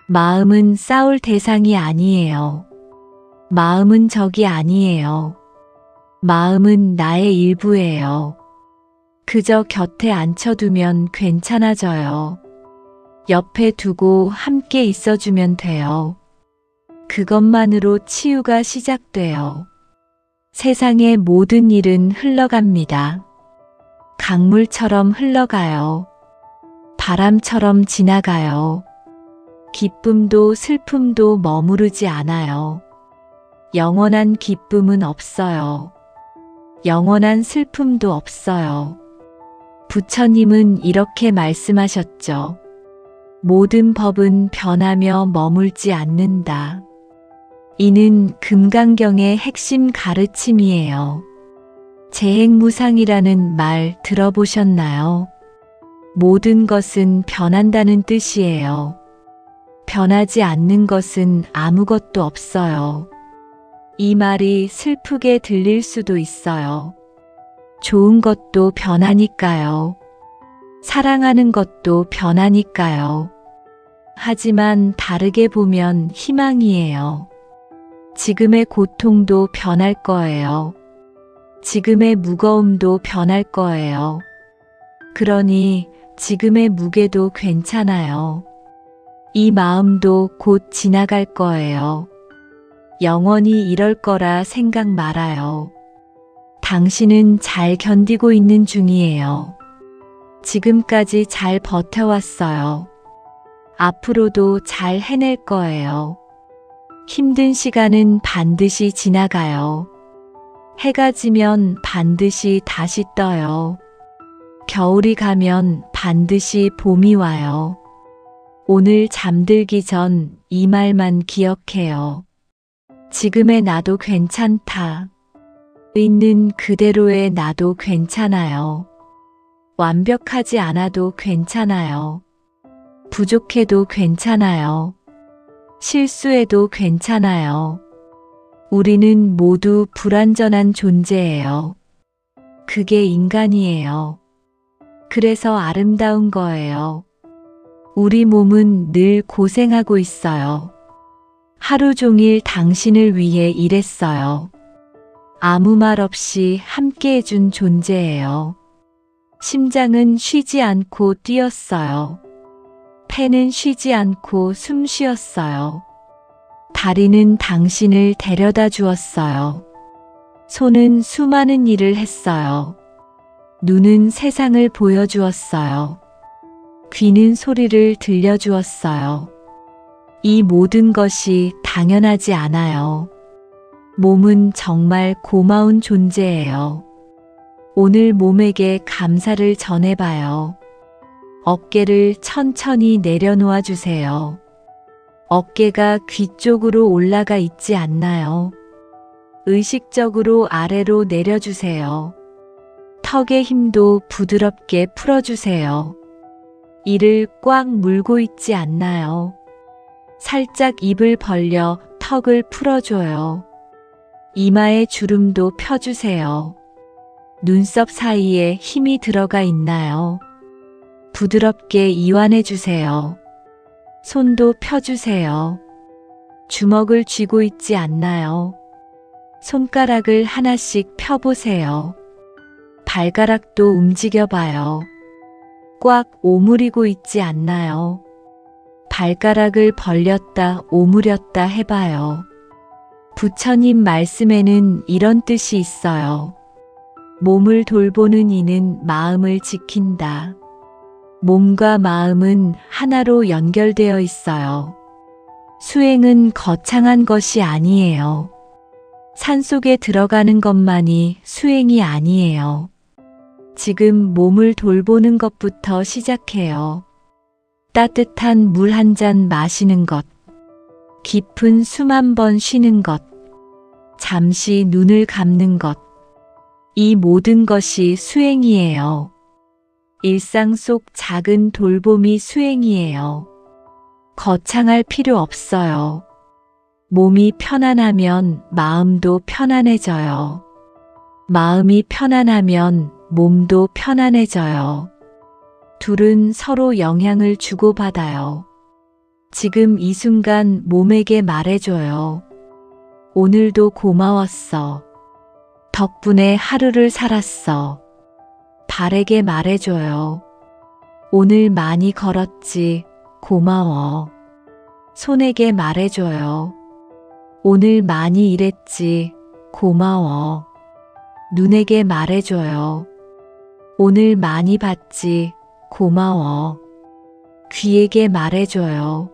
마음은 싸울 대상이 아니에요. 마음은 적이 아니에요. 마음은 나의 일부예요. 그저 곁에 앉혀두면 괜찮아져요. 옆에 두고 함께 있어주면 돼요. 그것만으로 치유가 시작돼요. 세상의 모든 일은 흘러갑니다. 강물처럼 흘러가요. 바람처럼 지나가요. 기쁨도 슬픔도 머무르지 않아요. 영원한 기쁨은 없어요. 영원한 슬픔도 없어요. 부처님은 이렇게 말씀하셨죠. 모든 법은 변하며 머물지 않는다. 이는 금강경의 핵심 가르침이에요. 재행무상이라는 말 들어보셨나요? 모든 것은 변한다는 뜻이에요. 변하지 않는 것은 아무것도 없어요. 이 말이 슬프게 들릴 수도 있어요. 좋은 것도 변하니까요. 사랑하는 것도 변하니까요. 하지만 다르게 보면 희망이에요. 지금의 고통도 변할 거예요. 지금의 무거움도 변할 거예요. 그러니 지금의 무게도 괜찮아요. 이 마음도 곧 지나갈 거예요. 영원히 이럴 거라 생각 말아요. 당신은 잘 견디고 있는 중이에요. 지금까지 잘 버텨왔어요. 앞으로도 잘 해낼 거예요. 힘든 시간은 반드시 지나가요. 해가 지면 반드시 다시 떠요. 겨울이 가면 반드시 봄이 와요. 오늘 잠들기 전 이 말만 기억해요. 지금의 나도 괜찮다. 있는 그대로의 나도 괜찮아요. 완벽하지 않아도 괜찮아요. 부족해도 괜찮아요. 실수해도 괜찮아요. 우리는 모두 불완전한 존재예요. 그게 인간이에요. 그래서 아름다운 거예요. 우리 몸은 늘 고생하고 있어요. 하루 종일 당신을 위해 일했어요. 아무 말 없이 함께 해준 존재예요. 심장은 쉬지 않고 뛰었어요. 폐는 쉬지 않고 숨 쉬었어요. 다리는 당신을 데려다 주었어요. 손은 수많은 일을 했어요. 눈은 세상을 보여주었어요. 귀는 소리를 들려주었어요. 이 모든 것이 당연하지 않아요. 몸은 정말 고마운 존재예요. 오늘 몸에게 감사를 전해봐요. 어깨를 천천히 내려놓아 주세요. 어깨가 귀 쪽으로 올라가 있지 않나요? 의식적으로 아래로 내려주세요. 턱의 힘도 부드럽게 풀어주세요. 이를 꽉 물고 있지 않나요? 살짝 입을 벌려 턱을 풀어줘요. 이마의 주름도 펴주세요. 눈썹 사이에 힘이 들어가 있나요? 부드럽게 이완해주세요. 손도 펴주세요. 주먹을 쥐고 있지 않나요? 손가락을 하나씩 펴보세요. 발가락도 움직여봐요. 꽉 오므리고 있지 않나요? 발가락을 벌렸다 오므렸다 해봐요. 부처님 말씀에는 이런 뜻이 있어요. 몸을 돌보는 이는 마음을 지킨다. 몸과 마음은 하나로 연결되어 있어요. 수행은 거창한 것이 아니에요. 산속에 들어가는 것만이 수행이 아니에요. 지금 몸을 돌보는 것부터 시작해요. 따뜻한 물 한 잔 마시는 것, 깊은 숨 한 번 쉬는 것, 잠시 눈을 감는 것, 이 모든 것이 수행이에요. 일상 속 작은 돌봄이 수행이에요. 거창할 필요 없어요. 몸이 편안하면 마음도 편안해져요. 마음이 편안하면 몸도 편안해져요. 둘은 서로 영향을 주고받아요. 지금 이 순간 몸에게 말해줘요. 오늘도 고마웠어. 덕분에 하루를 살았어. 발에게 말해줘요. 오늘 많이 걸었지. 고마워. 손에게 말해줘요. 오늘 많이 일했지. 고마워. 눈에게 말해줘요. 오늘 많이 봤지. 고마워. 귀에게 말해줘요.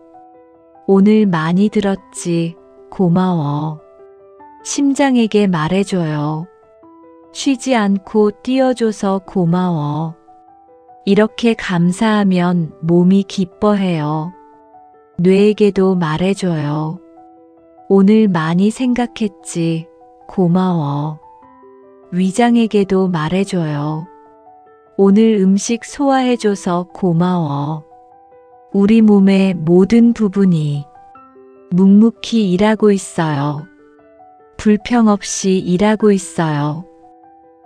오늘 많이 들었지. 고마워. 심장에게 말해줘요. 쉬지 않고 뛰어줘서 고마워. 이렇게 감사하면 몸이 기뻐해요. 뇌에게도 말해줘요. 오늘 많이 생각했지. 고마워. 위장에게도 말해줘요. 오늘 음식 소화해줘서 고마워. 우리 몸의 모든 부분이 묵묵히 일하고 있어요. 불평 없이 일하고 있어요.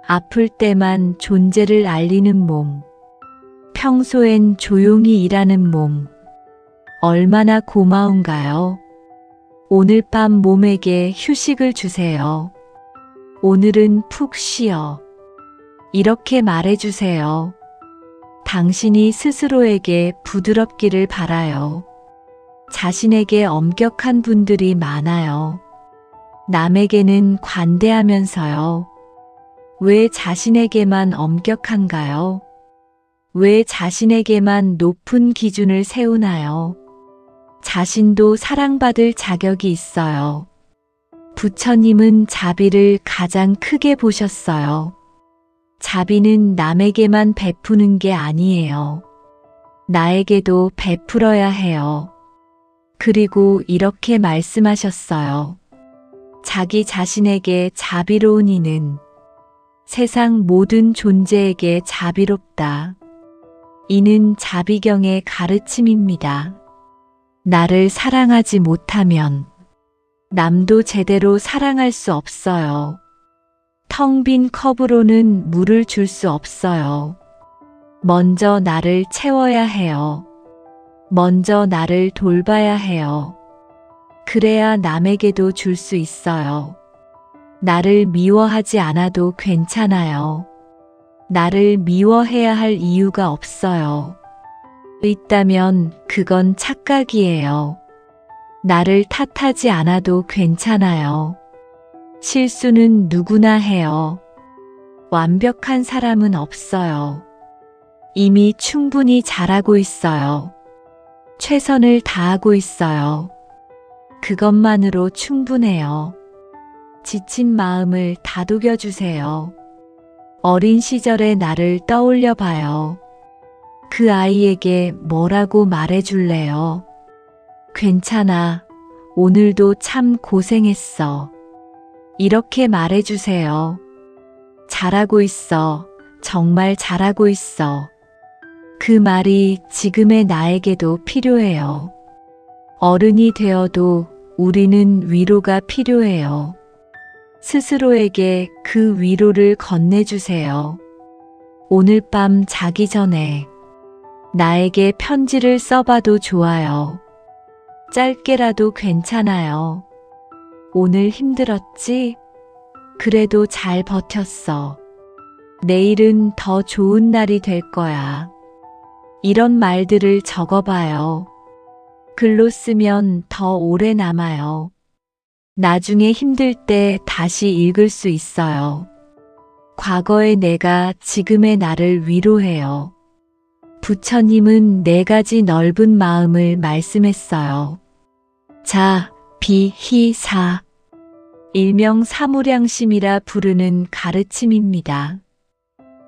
아플 때만 존재를 알리는 몸. 평소엔 조용히 일하는 몸. 얼마나 고마운가요? 오늘 밤 몸에게 휴식을 주세요. 오늘은 푹 쉬어. 이렇게 말해주세요. 당신이 스스로에게 부드럽기를 바라요. 자신에게 엄격한 분들이 많아요. 남에게는 관대하면서요. 왜 자신에게만 엄격한가요? 왜 자신에게만 높은 기준을 세우나요? 자신도 사랑받을 자격이 있어요. 부처님은 자비를 가장 크게 보셨어요. 자비는 남에게만 베푸는 게 아니에요. 나에게도 베풀어야 해요. 그리고 이렇게 말씀하셨어요. 자기 자신에게 자비로운 이는 세상 모든 존재에게 자비롭다. 이는 자비경의 가르침입니다. 나를 사랑하지 못하면 남도 제대로 사랑할 수 없어요. 텅 빈 컵으로는 물을 줄 수 없어요. 먼저 나를 채워야 해요. 먼저 나를 돌봐야 해요. 그래야 남에게도 줄 수 있어요. 나를 미워하지 않아도 괜찮아요. 나를 미워해야 할 이유가 없어요. 있다면 그건 착각이에요. 나를 탓하지 않아도 괜찮아요. 실수는 누구나 해요. 완벽한 사람은 없어요. 이미 충분히 잘하고 있어요. 최선을 다하고 있어요. 그것만으로 충분해요. 지친 마음을 다독여 주세요. 어린 시절의 나를 떠올려 봐요. 그 아이에게 뭐라고 말해줄래요? 괜찮아. 오늘도 참 고생했어. 이렇게 말해주세요. 잘하고 있어. 정말 잘하고 있어. 그 말이 지금의 나에게도 필요해요. 어른이 되어도 우리는 위로가 필요해요. 스스로에게 그 위로를 건네주세요. 오늘 밤 자기 전에 나에게 편지를 써봐도 좋아요. 짧게라도 괜찮아요. 오늘 힘들었지? 그래도 잘 버텼어. 내일은 더 좋은 날이 될 거야. 이런 말들을 적어봐요. 글로 쓰면 더 오래 남아요. 나중에 힘들 때 다시 읽을 수 있어요. 과거의 내가 지금의 나를 위로해요. 부처님은 4가지 넓은 마음을 말씀했어요. 자, 비, 희, 사. 일명 사무량심이라 부르는 가르침입니다.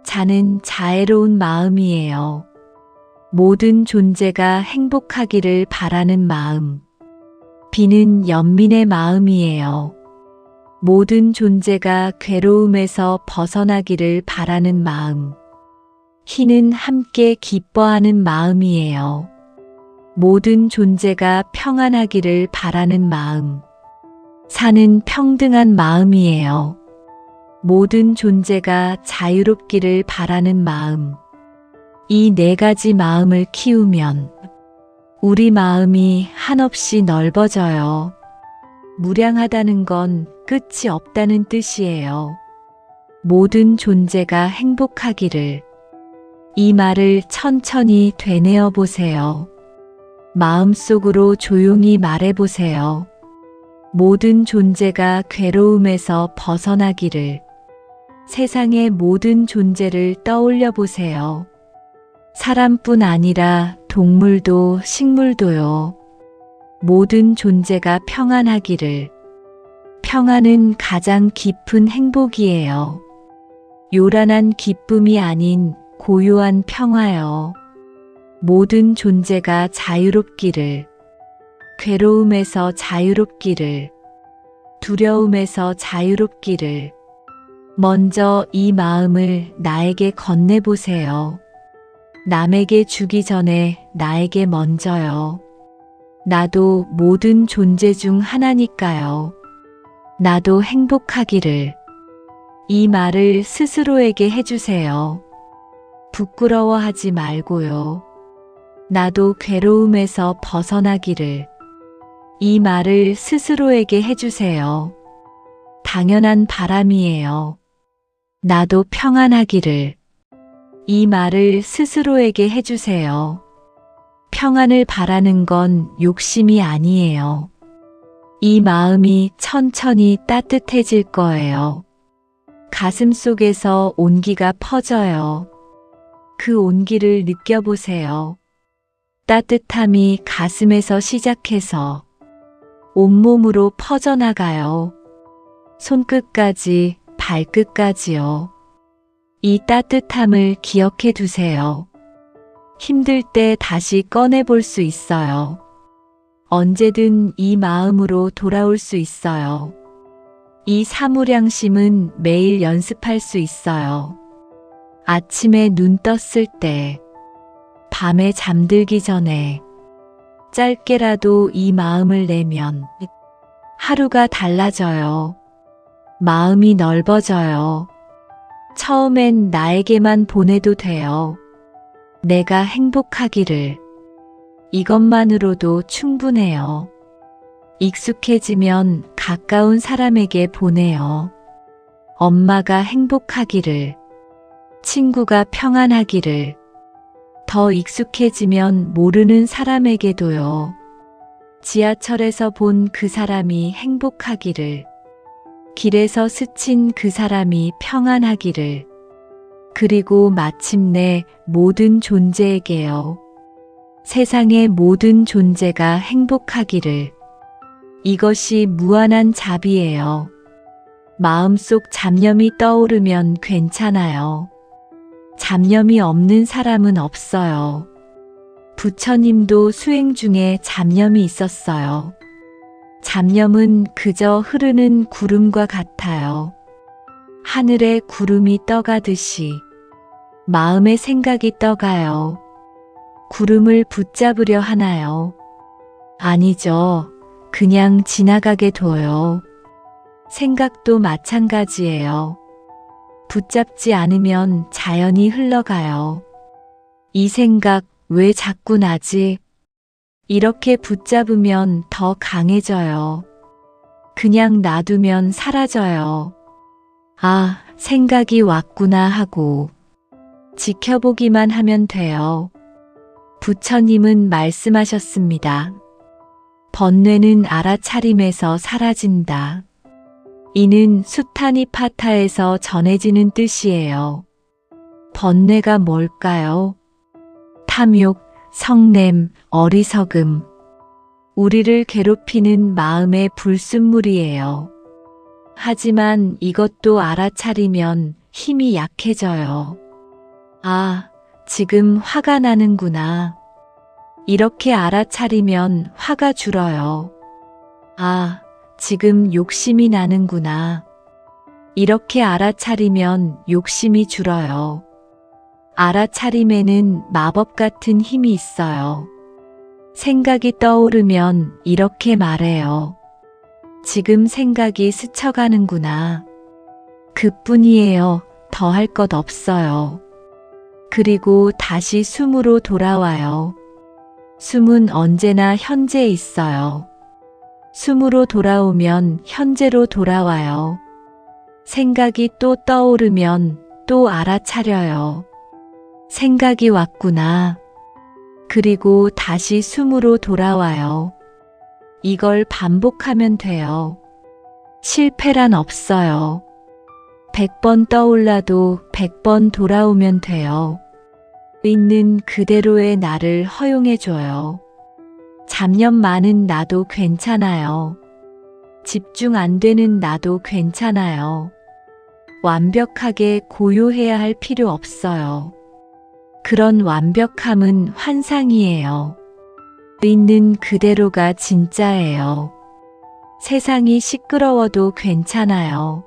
자는 자애로운 마음이에요. 모든 존재가 행복하기를 바라는 마음. 비는 연민의 마음이에요. 모든 존재가 괴로움에서 벗어나기를 바라는 마음. 희는 함께 기뻐하는 마음이에요. 모든 존재가 평안하기를 바라는 마음. 사는 평등한 마음이에요. 모든 존재가 자유롭기를 바라는 마음. 이 4가지 마음을 키우면 우리 마음이 한없이 넓어져요. 무량하다는 건 끝이 없다는 뜻이에요. 모든 존재가 행복하기를. 이 말을 천천히 되뇌어 보세요. 마음속으로 조용히 말해보세요. 모든 존재가 괴로움에서 벗어나기를. 세상의 모든 존재를 떠올려 보세요. 사람뿐 아니라 동물도 식물도요. 모든 존재가 평안하기를. 평안은 가장 깊은 행복이에요. 요란한 기쁨이 아닌 고요한 평화요. 모든 존재가 자유롭기를. 괴로움에서 자유롭기를. 두려움에서 자유롭기를. 먼저 이 마음을 나에게 건네보세요. 남에게 주기 전에 나에게 먼저요. 나도 모든 존재 중 하나니까요. 나도 행복하기를. 이 말을 스스로에게 해주세요. 부끄러워하지 말고요. 나도 괴로움에서 벗어나기를. 이 말을 스스로에게 해주세요. 당연한 바람이에요. 나도 평안하기를. 이 말을 스스로에게 해주세요. 평안을 바라는 건 욕심이 아니에요. 이 마음이 천천히 따뜻해질 거예요. 가슴 속에서 온기가 퍼져요. 그 온기를 느껴보세요. 따뜻함이 가슴에서 시작해서 온몸으로 퍼져나가요. 손끝까지, 발끝까지요. 이 따뜻함을 기억해 두세요. 힘들 때 다시 꺼내볼 수 있어요. 언제든 이 마음으로 돌아올 수 있어요. 이 사무량심은 매일 연습할 수 있어요. 아침에 눈 떴을 때, 밤에 잠들기 전에, 짧게라도 이 마음을 내면 하루가 달라져요. 마음이 넓어져요. 처음엔 나에게만 보내도 돼요. 내가 행복하기를. 이것만으로도 충분해요. 익숙해지면 가까운 사람에게 보내요. 엄마가 행복하기를. 친구가 평안하기를. 더 익숙해지면 모르는 사람에게도요. 지하철에서 본 그 사람이 행복하기를. 길에서 스친 그 사람이 평안하기를. 그리고 마침내 모든 존재에게요. 세상의 모든 존재가 행복하기를. 이것이 무한한 자비예요. 마음속 잡념이 떠오르면 괜찮아요. 잡념이 없는 사람은 없어요. 부처님도 수행 중에 잡념이 있었어요. 잡념은 그저 흐르는 구름과 같아요. 하늘에 구름이 떠가듯이 마음의 생각이 떠가요. 구름을 붙잡으려 하나요? 아니죠. 그냥 지나가게 둬요. 생각도 마찬가지예요. 붙잡지 않으면 자연히 흘러가요. 이 생각 왜 자꾸 나지? 이렇게 붙잡으면 더 강해져요. 그냥 놔두면 사라져요. 아, 생각이 왔구나 하고 지켜보기만 하면 돼요. 부처님은 말씀하셨습니다. 번뇌는 알아차림에서 사라진다. 이는 수타니파타에서 전해지는 뜻이에요. 번뇌가 뭘까요? 탐욕, 성냄, 어리석음. 우리를 괴롭히는 마음의 불순물이에요. 하지만 이것도 알아차리면 힘이 약해져요. 아, 지금 화가 나는구나. 이렇게 알아차리면 화가 줄어요. 아, 지금 욕심이 나는구나. 이렇게 알아차리면 욕심이 줄어요. 알아차림에는 마법 같은 힘이 있어요. 생각이 떠오르면 이렇게 말해요. 지금 생각이 스쳐가는구나. 그뿐이에요. 더 할 것 없어요. 그리고 다시 숨으로 돌아와요. 숨은 언제나 현재에 있어요. 숨으로 돌아오면 현재로 돌아와요. 생각이 또 떠오르면 또 알아차려요. 생각이 왔구나. 그리고 다시 숨으로 돌아와요. 이걸 반복하면 돼요. 실패란 없어요. 100번 떠올라도 100번 돌아오면 돼요. 있는 그대로의 나를 허용해줘요. 잡념 많은 나도 괜찮아요. 집중 안 되는 나도 괜찮아요. 완벽하게 고요해야 할 필요 없어요. 그런 완벽함은 환상이에요. 있는 그대로가 진짜예요. 세상이 시끄러워도 괜찮아요.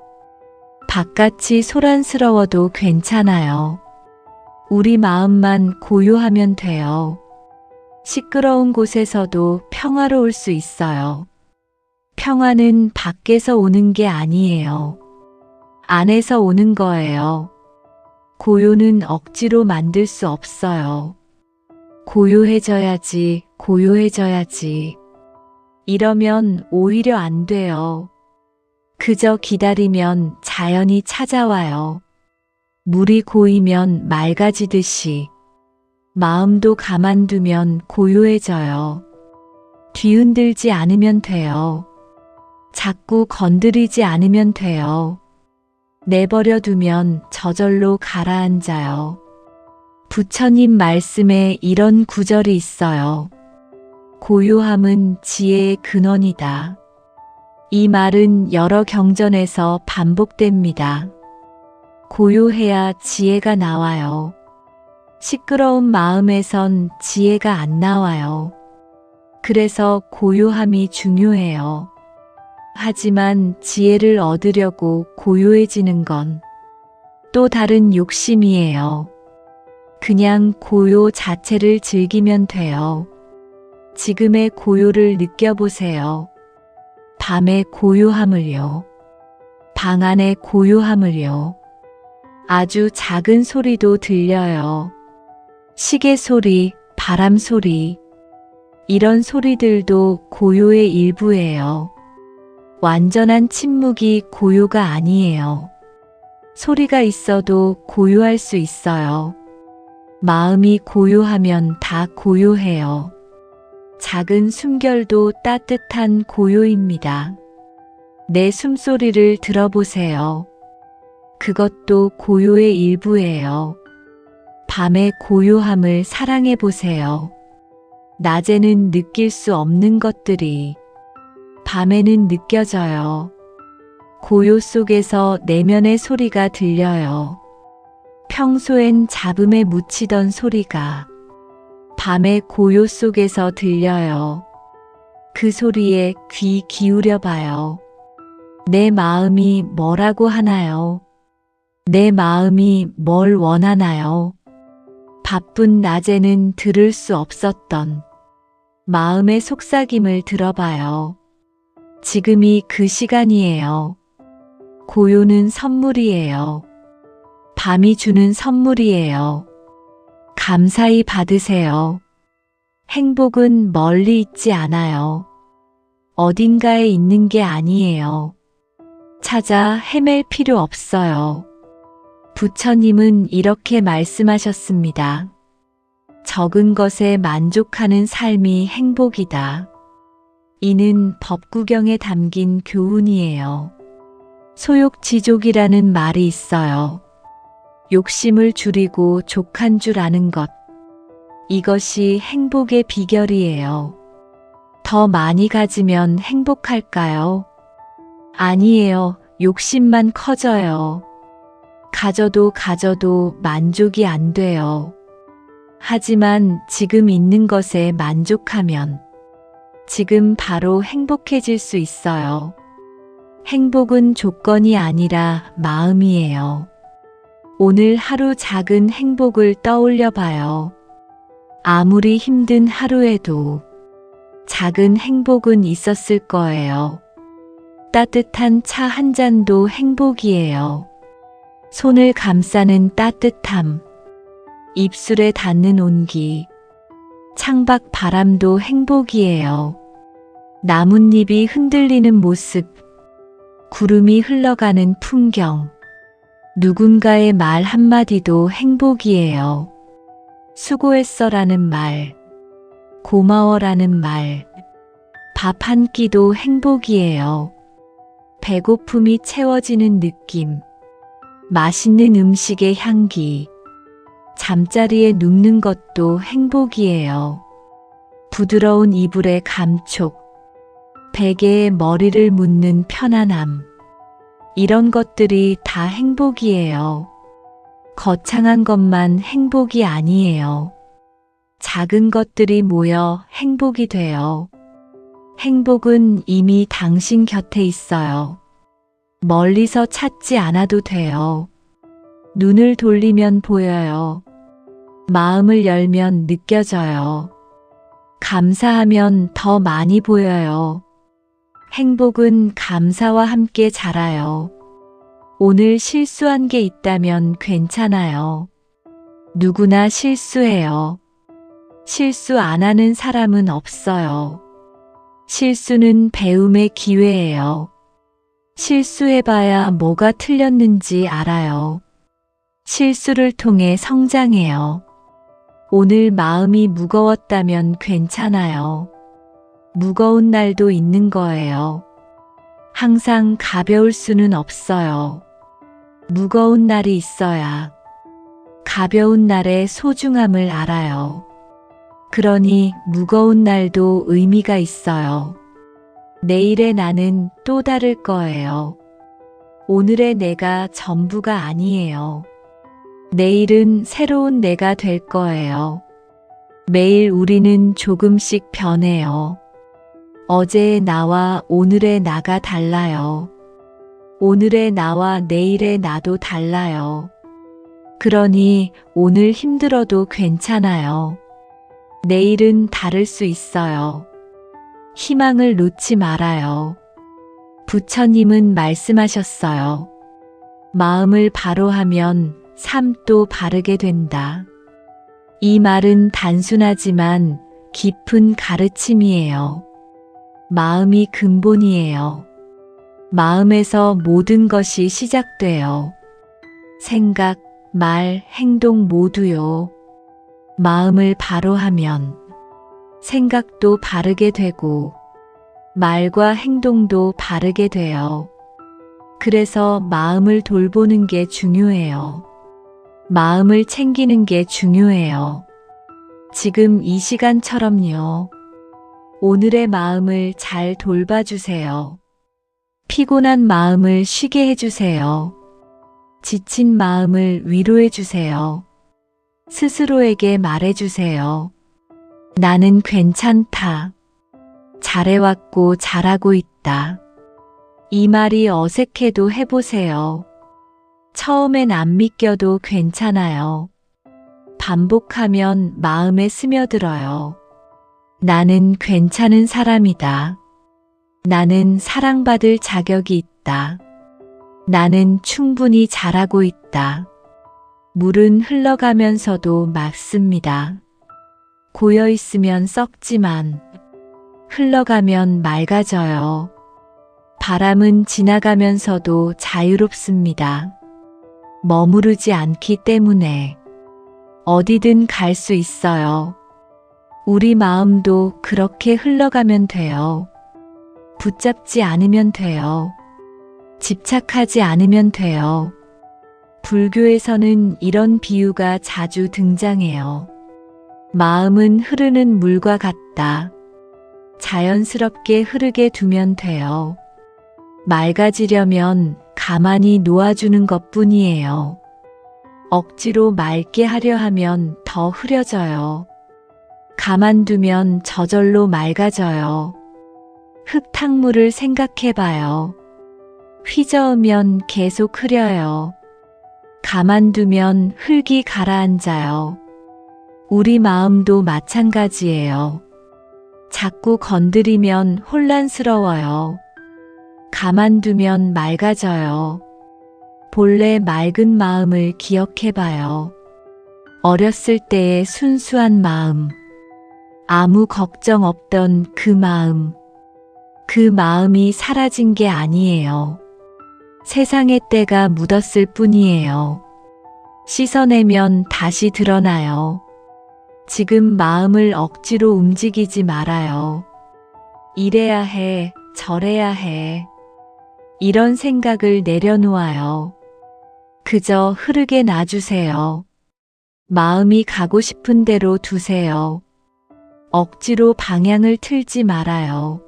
바깥이 소란스러워도 괜찮아요. 우리 마음만 고요하면 돼요. 시끄러운 곳에서도 평화로울 수 있어요. 평화는 밖에서 오는 게 아니에요. 안에서 오는 거예요. 고요는 억지로 만들 수 없어요. 고요해져야지, 고요해져야지. 이러면 오히려 안 돼요. 그저 기다리면 자연이 찾아와요. 물이 고이면 맑아지듯이 마음도 가만두면 고요해져요. 뒤흔들지 않으면 돼요. 자꾸 건드리지 않으면 돼요. 내버려 두면 저절로 가라앉아요. 부처님 말씀에 이런 구절이 있어요. 고요함은 지혜의 근원이다. 이 말은 여러 경전에서 반복됩니다. 고요해야 지혜가 나와요. 시끄러운 마음에선 지혜가 안 나와요. 그래서 고요함이 중요해요. 하지만 지혜를 얻으려고 고요해지는 건 또 다른 욕심이에요. 그냥 고요 자체를 즐기면 돼요. 지금의 고요를 느껴보세요. 밤의 고요함을요. 방 안의 고요함을요. 아주 작은 소리도 들려요. 시계 소리, 바람 소리. 이런 소리들도 고요의 일부예요. 완전한 침묵이 고요가 아니에요. 소리가 있어도 고요할 수 있어요. 마음이 고요하면 다 고요해요. 작은 숨결도 따뜻한 고요입니다. 내 숨소리를 들어보세요. 그것도 고요의 일부예요. 밤의 고요함을 사랑해 보세요. 낮에는 느낄 수 없는 것들이 밤에는 느껴져요. 고요 속에서 내면의 소리가 들려요. 평소엔 잡음에 묻히던 소리가 밤의 고요 속에서 들려요. 그 소리에 귀 기울여 봐요. 내 마음이 뭐라고 하나요? 내 마음이 뭘 원하나요? 바쁜 낮에는 들을 수 없었던 마음의 속삭임을 들어봐요. 지금이 그 시간이에요. 고요는 선물이에요. 밤이 주는 선물이에요. 감사히 받으세요. 행복은 멀리 있지 않아요. 어딘가에 있는 게 아니에요. 찾아 헤맬 필요 없어요. 부처님은 이렇게 말씀하셨습니다. 적은 것에 만족하는 삶이 행복이다. 이는 법구경에 담긴 교훈이에요. 소욕지족이라는 말이 있어요. 욕심을 줄이고 족한 줄 아는 것. 이것이 행복의 비결이에요. 더 많이 가지면 행복할까요? 아니에요. 욕심만 커져요. 가져도 만족이 안 돼요. 하지만 지금 있는 것에 만족하면 지금 바로 행복해질 수 있어요. 행복은 조건이 아니라 마음이에요. 오늘 하루 작은 행복을 떠올려 봐요. 아무리 힘든 하루에도 작은 행복은 있었을 거예요. 따뜻한 차 한 잔도 행복이에요. 손을 감싸는 따뜻함, 입술에 닿는 온기, 창밖 바람도 행복이에요. 나뭇잎이 흔들리는 모습, 구름이 흘러가는 풍경, 누군가의 말 한마디도 행복이에요. 수고했어라는 말, 고마워라는 말, 밥 한 끼도 행복이에요. 배고픔이 채워지는 느낌, 맛있는 음식의 향기, 잠자리에 눕는 것도 행복이에요. 부드러운 이불의 감촉, 베개에 머리를 묻는 편안함, 이런 것들이 다 행복이에요. 거창한 것만 행복이 아니에요. 작은 것들이 모여 행복이 돼요. 행복은 이미 당신 곁에 있어요. 멀리서 찾지 않아도 돼요. 눈을 돌리면 보여요. 마음을 열면 느껴져요. 감사하면 더 많이 보여요. 행복은 감사와 함께 자라요. 오늘 실수한 게 있다면 괜찮아요. 누구나 실수해요. 실수 안 하는 사람은 없어요. 실수는 배움의 기회예요. 실수해봐야 뭐가 틀렸는지 알아요. 실수를 통해 성장해요. 오늘 마음이 무거웠다면 괜찮아요. 무거운 날도 있는 거예요. 항상 가벼울 수는 없어요. 무거운 날이 있어야 가벼운 날의 소중함을 알아요. 그러니 무거운 날도 의미가 있어요. 내일의 나는 또 다를 거예요. 오늘의 내가 전부가 아니에요. 내일은 새로운 내가 될 거예요. 매일 우리는 조금씩 변해요. 어제의 나와 오늘의 나가 달라요. 오늘의 나와 내일의 나도 달라요. 그러니 오늘 힘들어도 괜찮아요. 내일은 다를 수 있어요. 희망을 놓지 말아요. 부처님은 말씀하셨어요. 마음을 바로 하면 삶도 바르게 된다. 이 말은 단순하지만 깊은 가르침이에요. 마음이 근본이에요. 마음에서 모든 것이 시작돼요. 생각, 말, 행동 모두요. 마음을 바로 하면 생각도 바르게 되고 말과 행동도 바르게 돼요. 그래서 마음을 돌보는 게 중요해요. 마음을 챙기는 게 중요해요. 지금 이 시간처럼요. 오늘의 마음을 잘 돌봐주세요. 피곤한 마음을 쉬게 해주세요. 지친 마음을 위로해주세요. 스스로에게 말해주세요. 나는 괜찮다. 잘해왔고 잘하고 있다. 이 말이 어색해도 해보세요. 처음엔 안 믿겨도 괜찮아요. 반복하면 마음에 스며들어요. 나는 괜찮은 사람이다. 나는 사랑받을 자격이 있다. 나는 충분히 잘하고 있다. 물은 흘러가면서도 맑습니다. 고여 있으면 썩지만 흘러가면 맑아져요. 바람은 지나가면서도 자유롭습니다. 머무르지 않기 때문에 어디든 갈 수 있어요. 우리 마음도 그렇게 흘러가면 돼요. 붙잡지 않으면 돼요. 집착하지 않으면 돼요. 불교에서는 이런 비유가 자주 등장해요. 마음은 흐르는 물과 같다. 자연스럽게 흐르게 두면 돼요. 맑아지려면 가만히 놓아주는 것뿐이에요. 억지로 맑게 하려 하면 더 흐려져요. 가만두면 저절로 맑아져요. 흙탕물을 생각해봐요. 휘저으면 계속 흐려요. 가만두면 흙이 가라앉아요. 우리 마음도 마찬가지예요. 자꾸 건드리면 혼란스러워요. 가만두면 맑아져요. 본래 맑은 마음을 기억해봐요. 어렸을 때의 순수한 마음. 아무 걱정 없던 그 마음. 그 마음이 사라진 게 아니에요. 세상의 때가 묻었을 뿐이에요. 씻어내면 다시 드러나요. 지금 마음을 억지로 움직이지 말아요. 이래야 해, 저래야 해. 이런 생각을 내려놓아요. 그저 흐르게 놔주세요. 마음이 가고 싶은 대로 두세요. 억지로 방향을 틀지 말아요.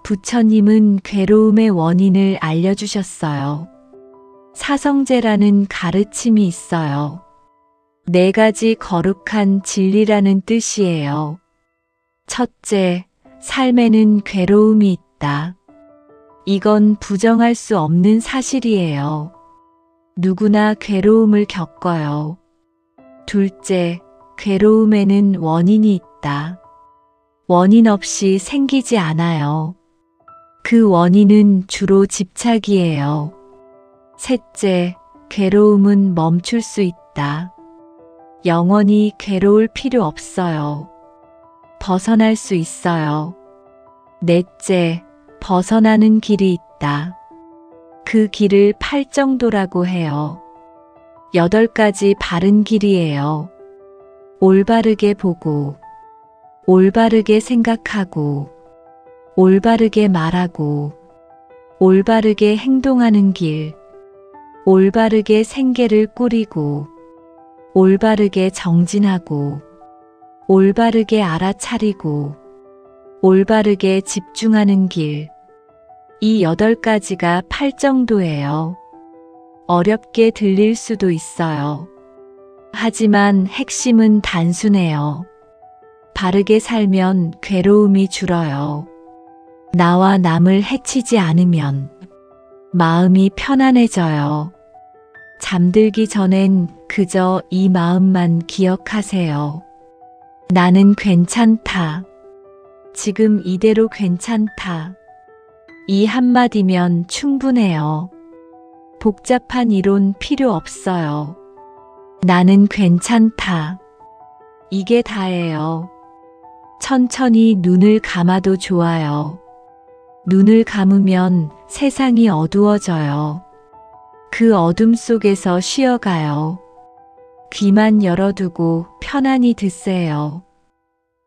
부처님은 괴로움의 원인을 알려주셨어요. 사성제라는 가르침이 있어요. 4가지 거룩한 진리라는 뜻이에요. 첫째, 삶에는 괴로움이 있다. 이건 부정할 수 없는 사실이에요. 누구나 괴로움을 겪어요. 둘째, 괴로움에는 원인이 있다. 원인 없이 생기지 않아요. 그 원인은 주로 집착이에요. 셋째, 괴로움은 멈출 수 있다. 영원히 괴로울 필요 없어요. 벗어날 수 있어요. 넷째, 벗어나는 길이 있다. 그 길을 팔정도라고 해요. 8가지 바른 길이에요. 올바르게 보고, 올바르게 생각하고, 올바르게 말하고, 올바르게 행동하는 길, 올바르게 생계를 꾸리고, 올바르게 정진하고, 올바르게 알아차리고, 올바르게 집중하는 길. 이 8가지가 팔정도예요. 어렵게 들릴 수도 있어요. 하지만 핵심은 단순해요. 바르게 살면 괴로움이 줄어요. 나와 남을 해치지 않으면 마음이 편안해져요. 잠들기 전엔 그저 이 마음만 기억하세요. 나는 괜찮다. 지금 이대로 괜찮다. 이 한마디면 충분해요. 복잡한 이론 필요 없어요. 나는 괜찮다. 이게 다예요. 천천히 눈을 감아도 좋아요. 눈을 감으면 세상이 어두워져요. 그 어둠 속에서 쉬어가요. 귀만 열어두고 편안히 듣세요.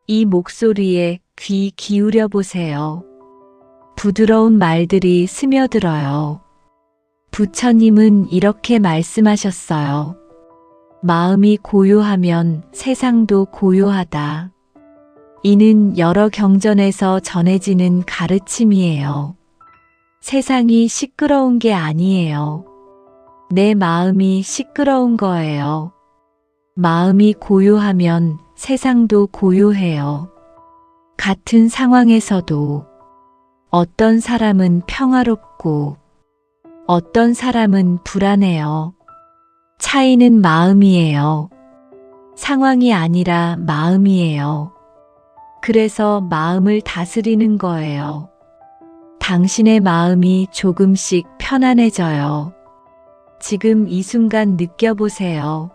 이 목소리에 귀 기울여 보세요. 부드러운 말들이 스며들어요. 부처님은 이렇게 말씀하셨어요. 마음이 고요하면 세상도 고요하다. 이는 여러 경전에서 전해지는 가르침이에요. 세상이 시끄러운 게 아니에요. 내 마음이 시끄러운 거예요. 마음이 고요하면 세상도 고요해요. 같은 상황에서도 어떤 사람은 평화롭고 어떤 사람은 불안해요. 차이는 마음이에요. 상황이 아니라 마음이에요. 그래서 마음을 다스리는 거예요. 당신의 마음이 조금씩 편안해져요. 지금 이 순간 느껴보세요.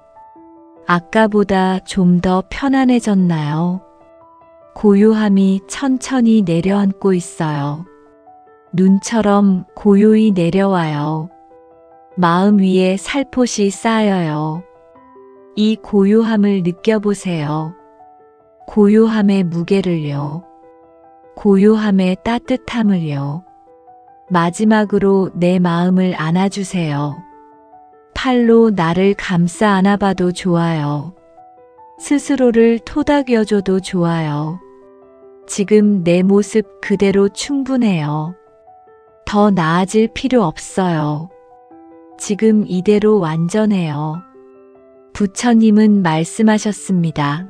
아까보다 좀 더 편안해졌나요? 고요함이 천천히 내려앉고 있어요. 눈처럼 고요히 내려와요. 마음 위에 살포시 쌓여요. 이 고요함을 느껴보세요. 고요함의 무게를요. 고요함의 따뜻함을요. 마지막으로 내 마음을 안아주세요. 팔로 나를 감싸 안아봐도 좋아요. 스스로를 토닥여줘도 좋아요. 지금 내 모습 그대로 충분해요. 더 나아질 필요 없어요. 지금 이대로 완전해요. 부처님은 말씀하셨습니다.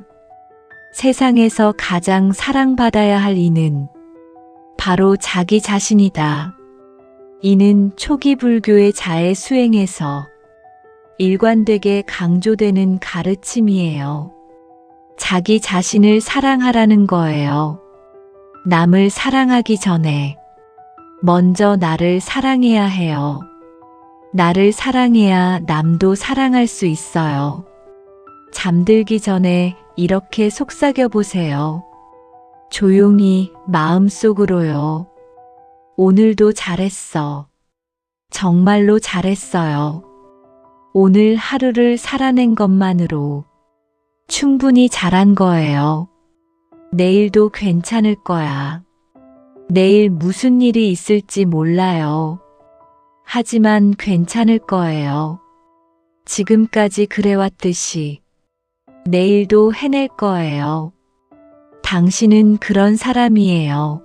세상에서 가장 사랑받아야 할 이는 바로 자기 자신이다. 이는 초기 불교의 자의 수행에서 일관되게 강조되는 가르침이에요. 자기 자신을 사랑하라는 거예요. 남을 사랑하기 전에 먼저 나를 사랑해야 해요. 나를 사랑해야 남도 사랑할 수 있어요. 잠들기 전에 이렇게 속삭여 보세요. 조용히 마음속으로요. 오늘도 잘했어. 정말로 잘했어요. 오늘 하루를 살아낸 것만으로 충분히 잘한 거예요. 내일도 괜찮을 거야. 내일 무슨 일이 있을지 몰라요. 하지만 괜찮을 거예요. 지금까지 그래왔듯이 내일도 해낼 거예요. 당신은 그런 사람이에요.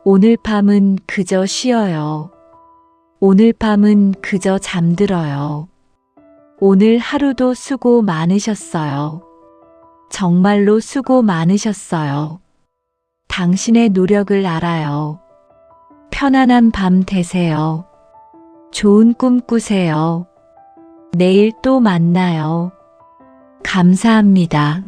오늘 밤은 그저 쉬어요. 오늘 밤은 그저 잠들어요. 오늘 하루도 수고 많으셨어요. 정말로 수고 많으셨어요. 당신의 노력을 알아요. 편안한 밤 되세요. 좋은 꿈 꾸세요. 내일 또 만나요. 감사합니다.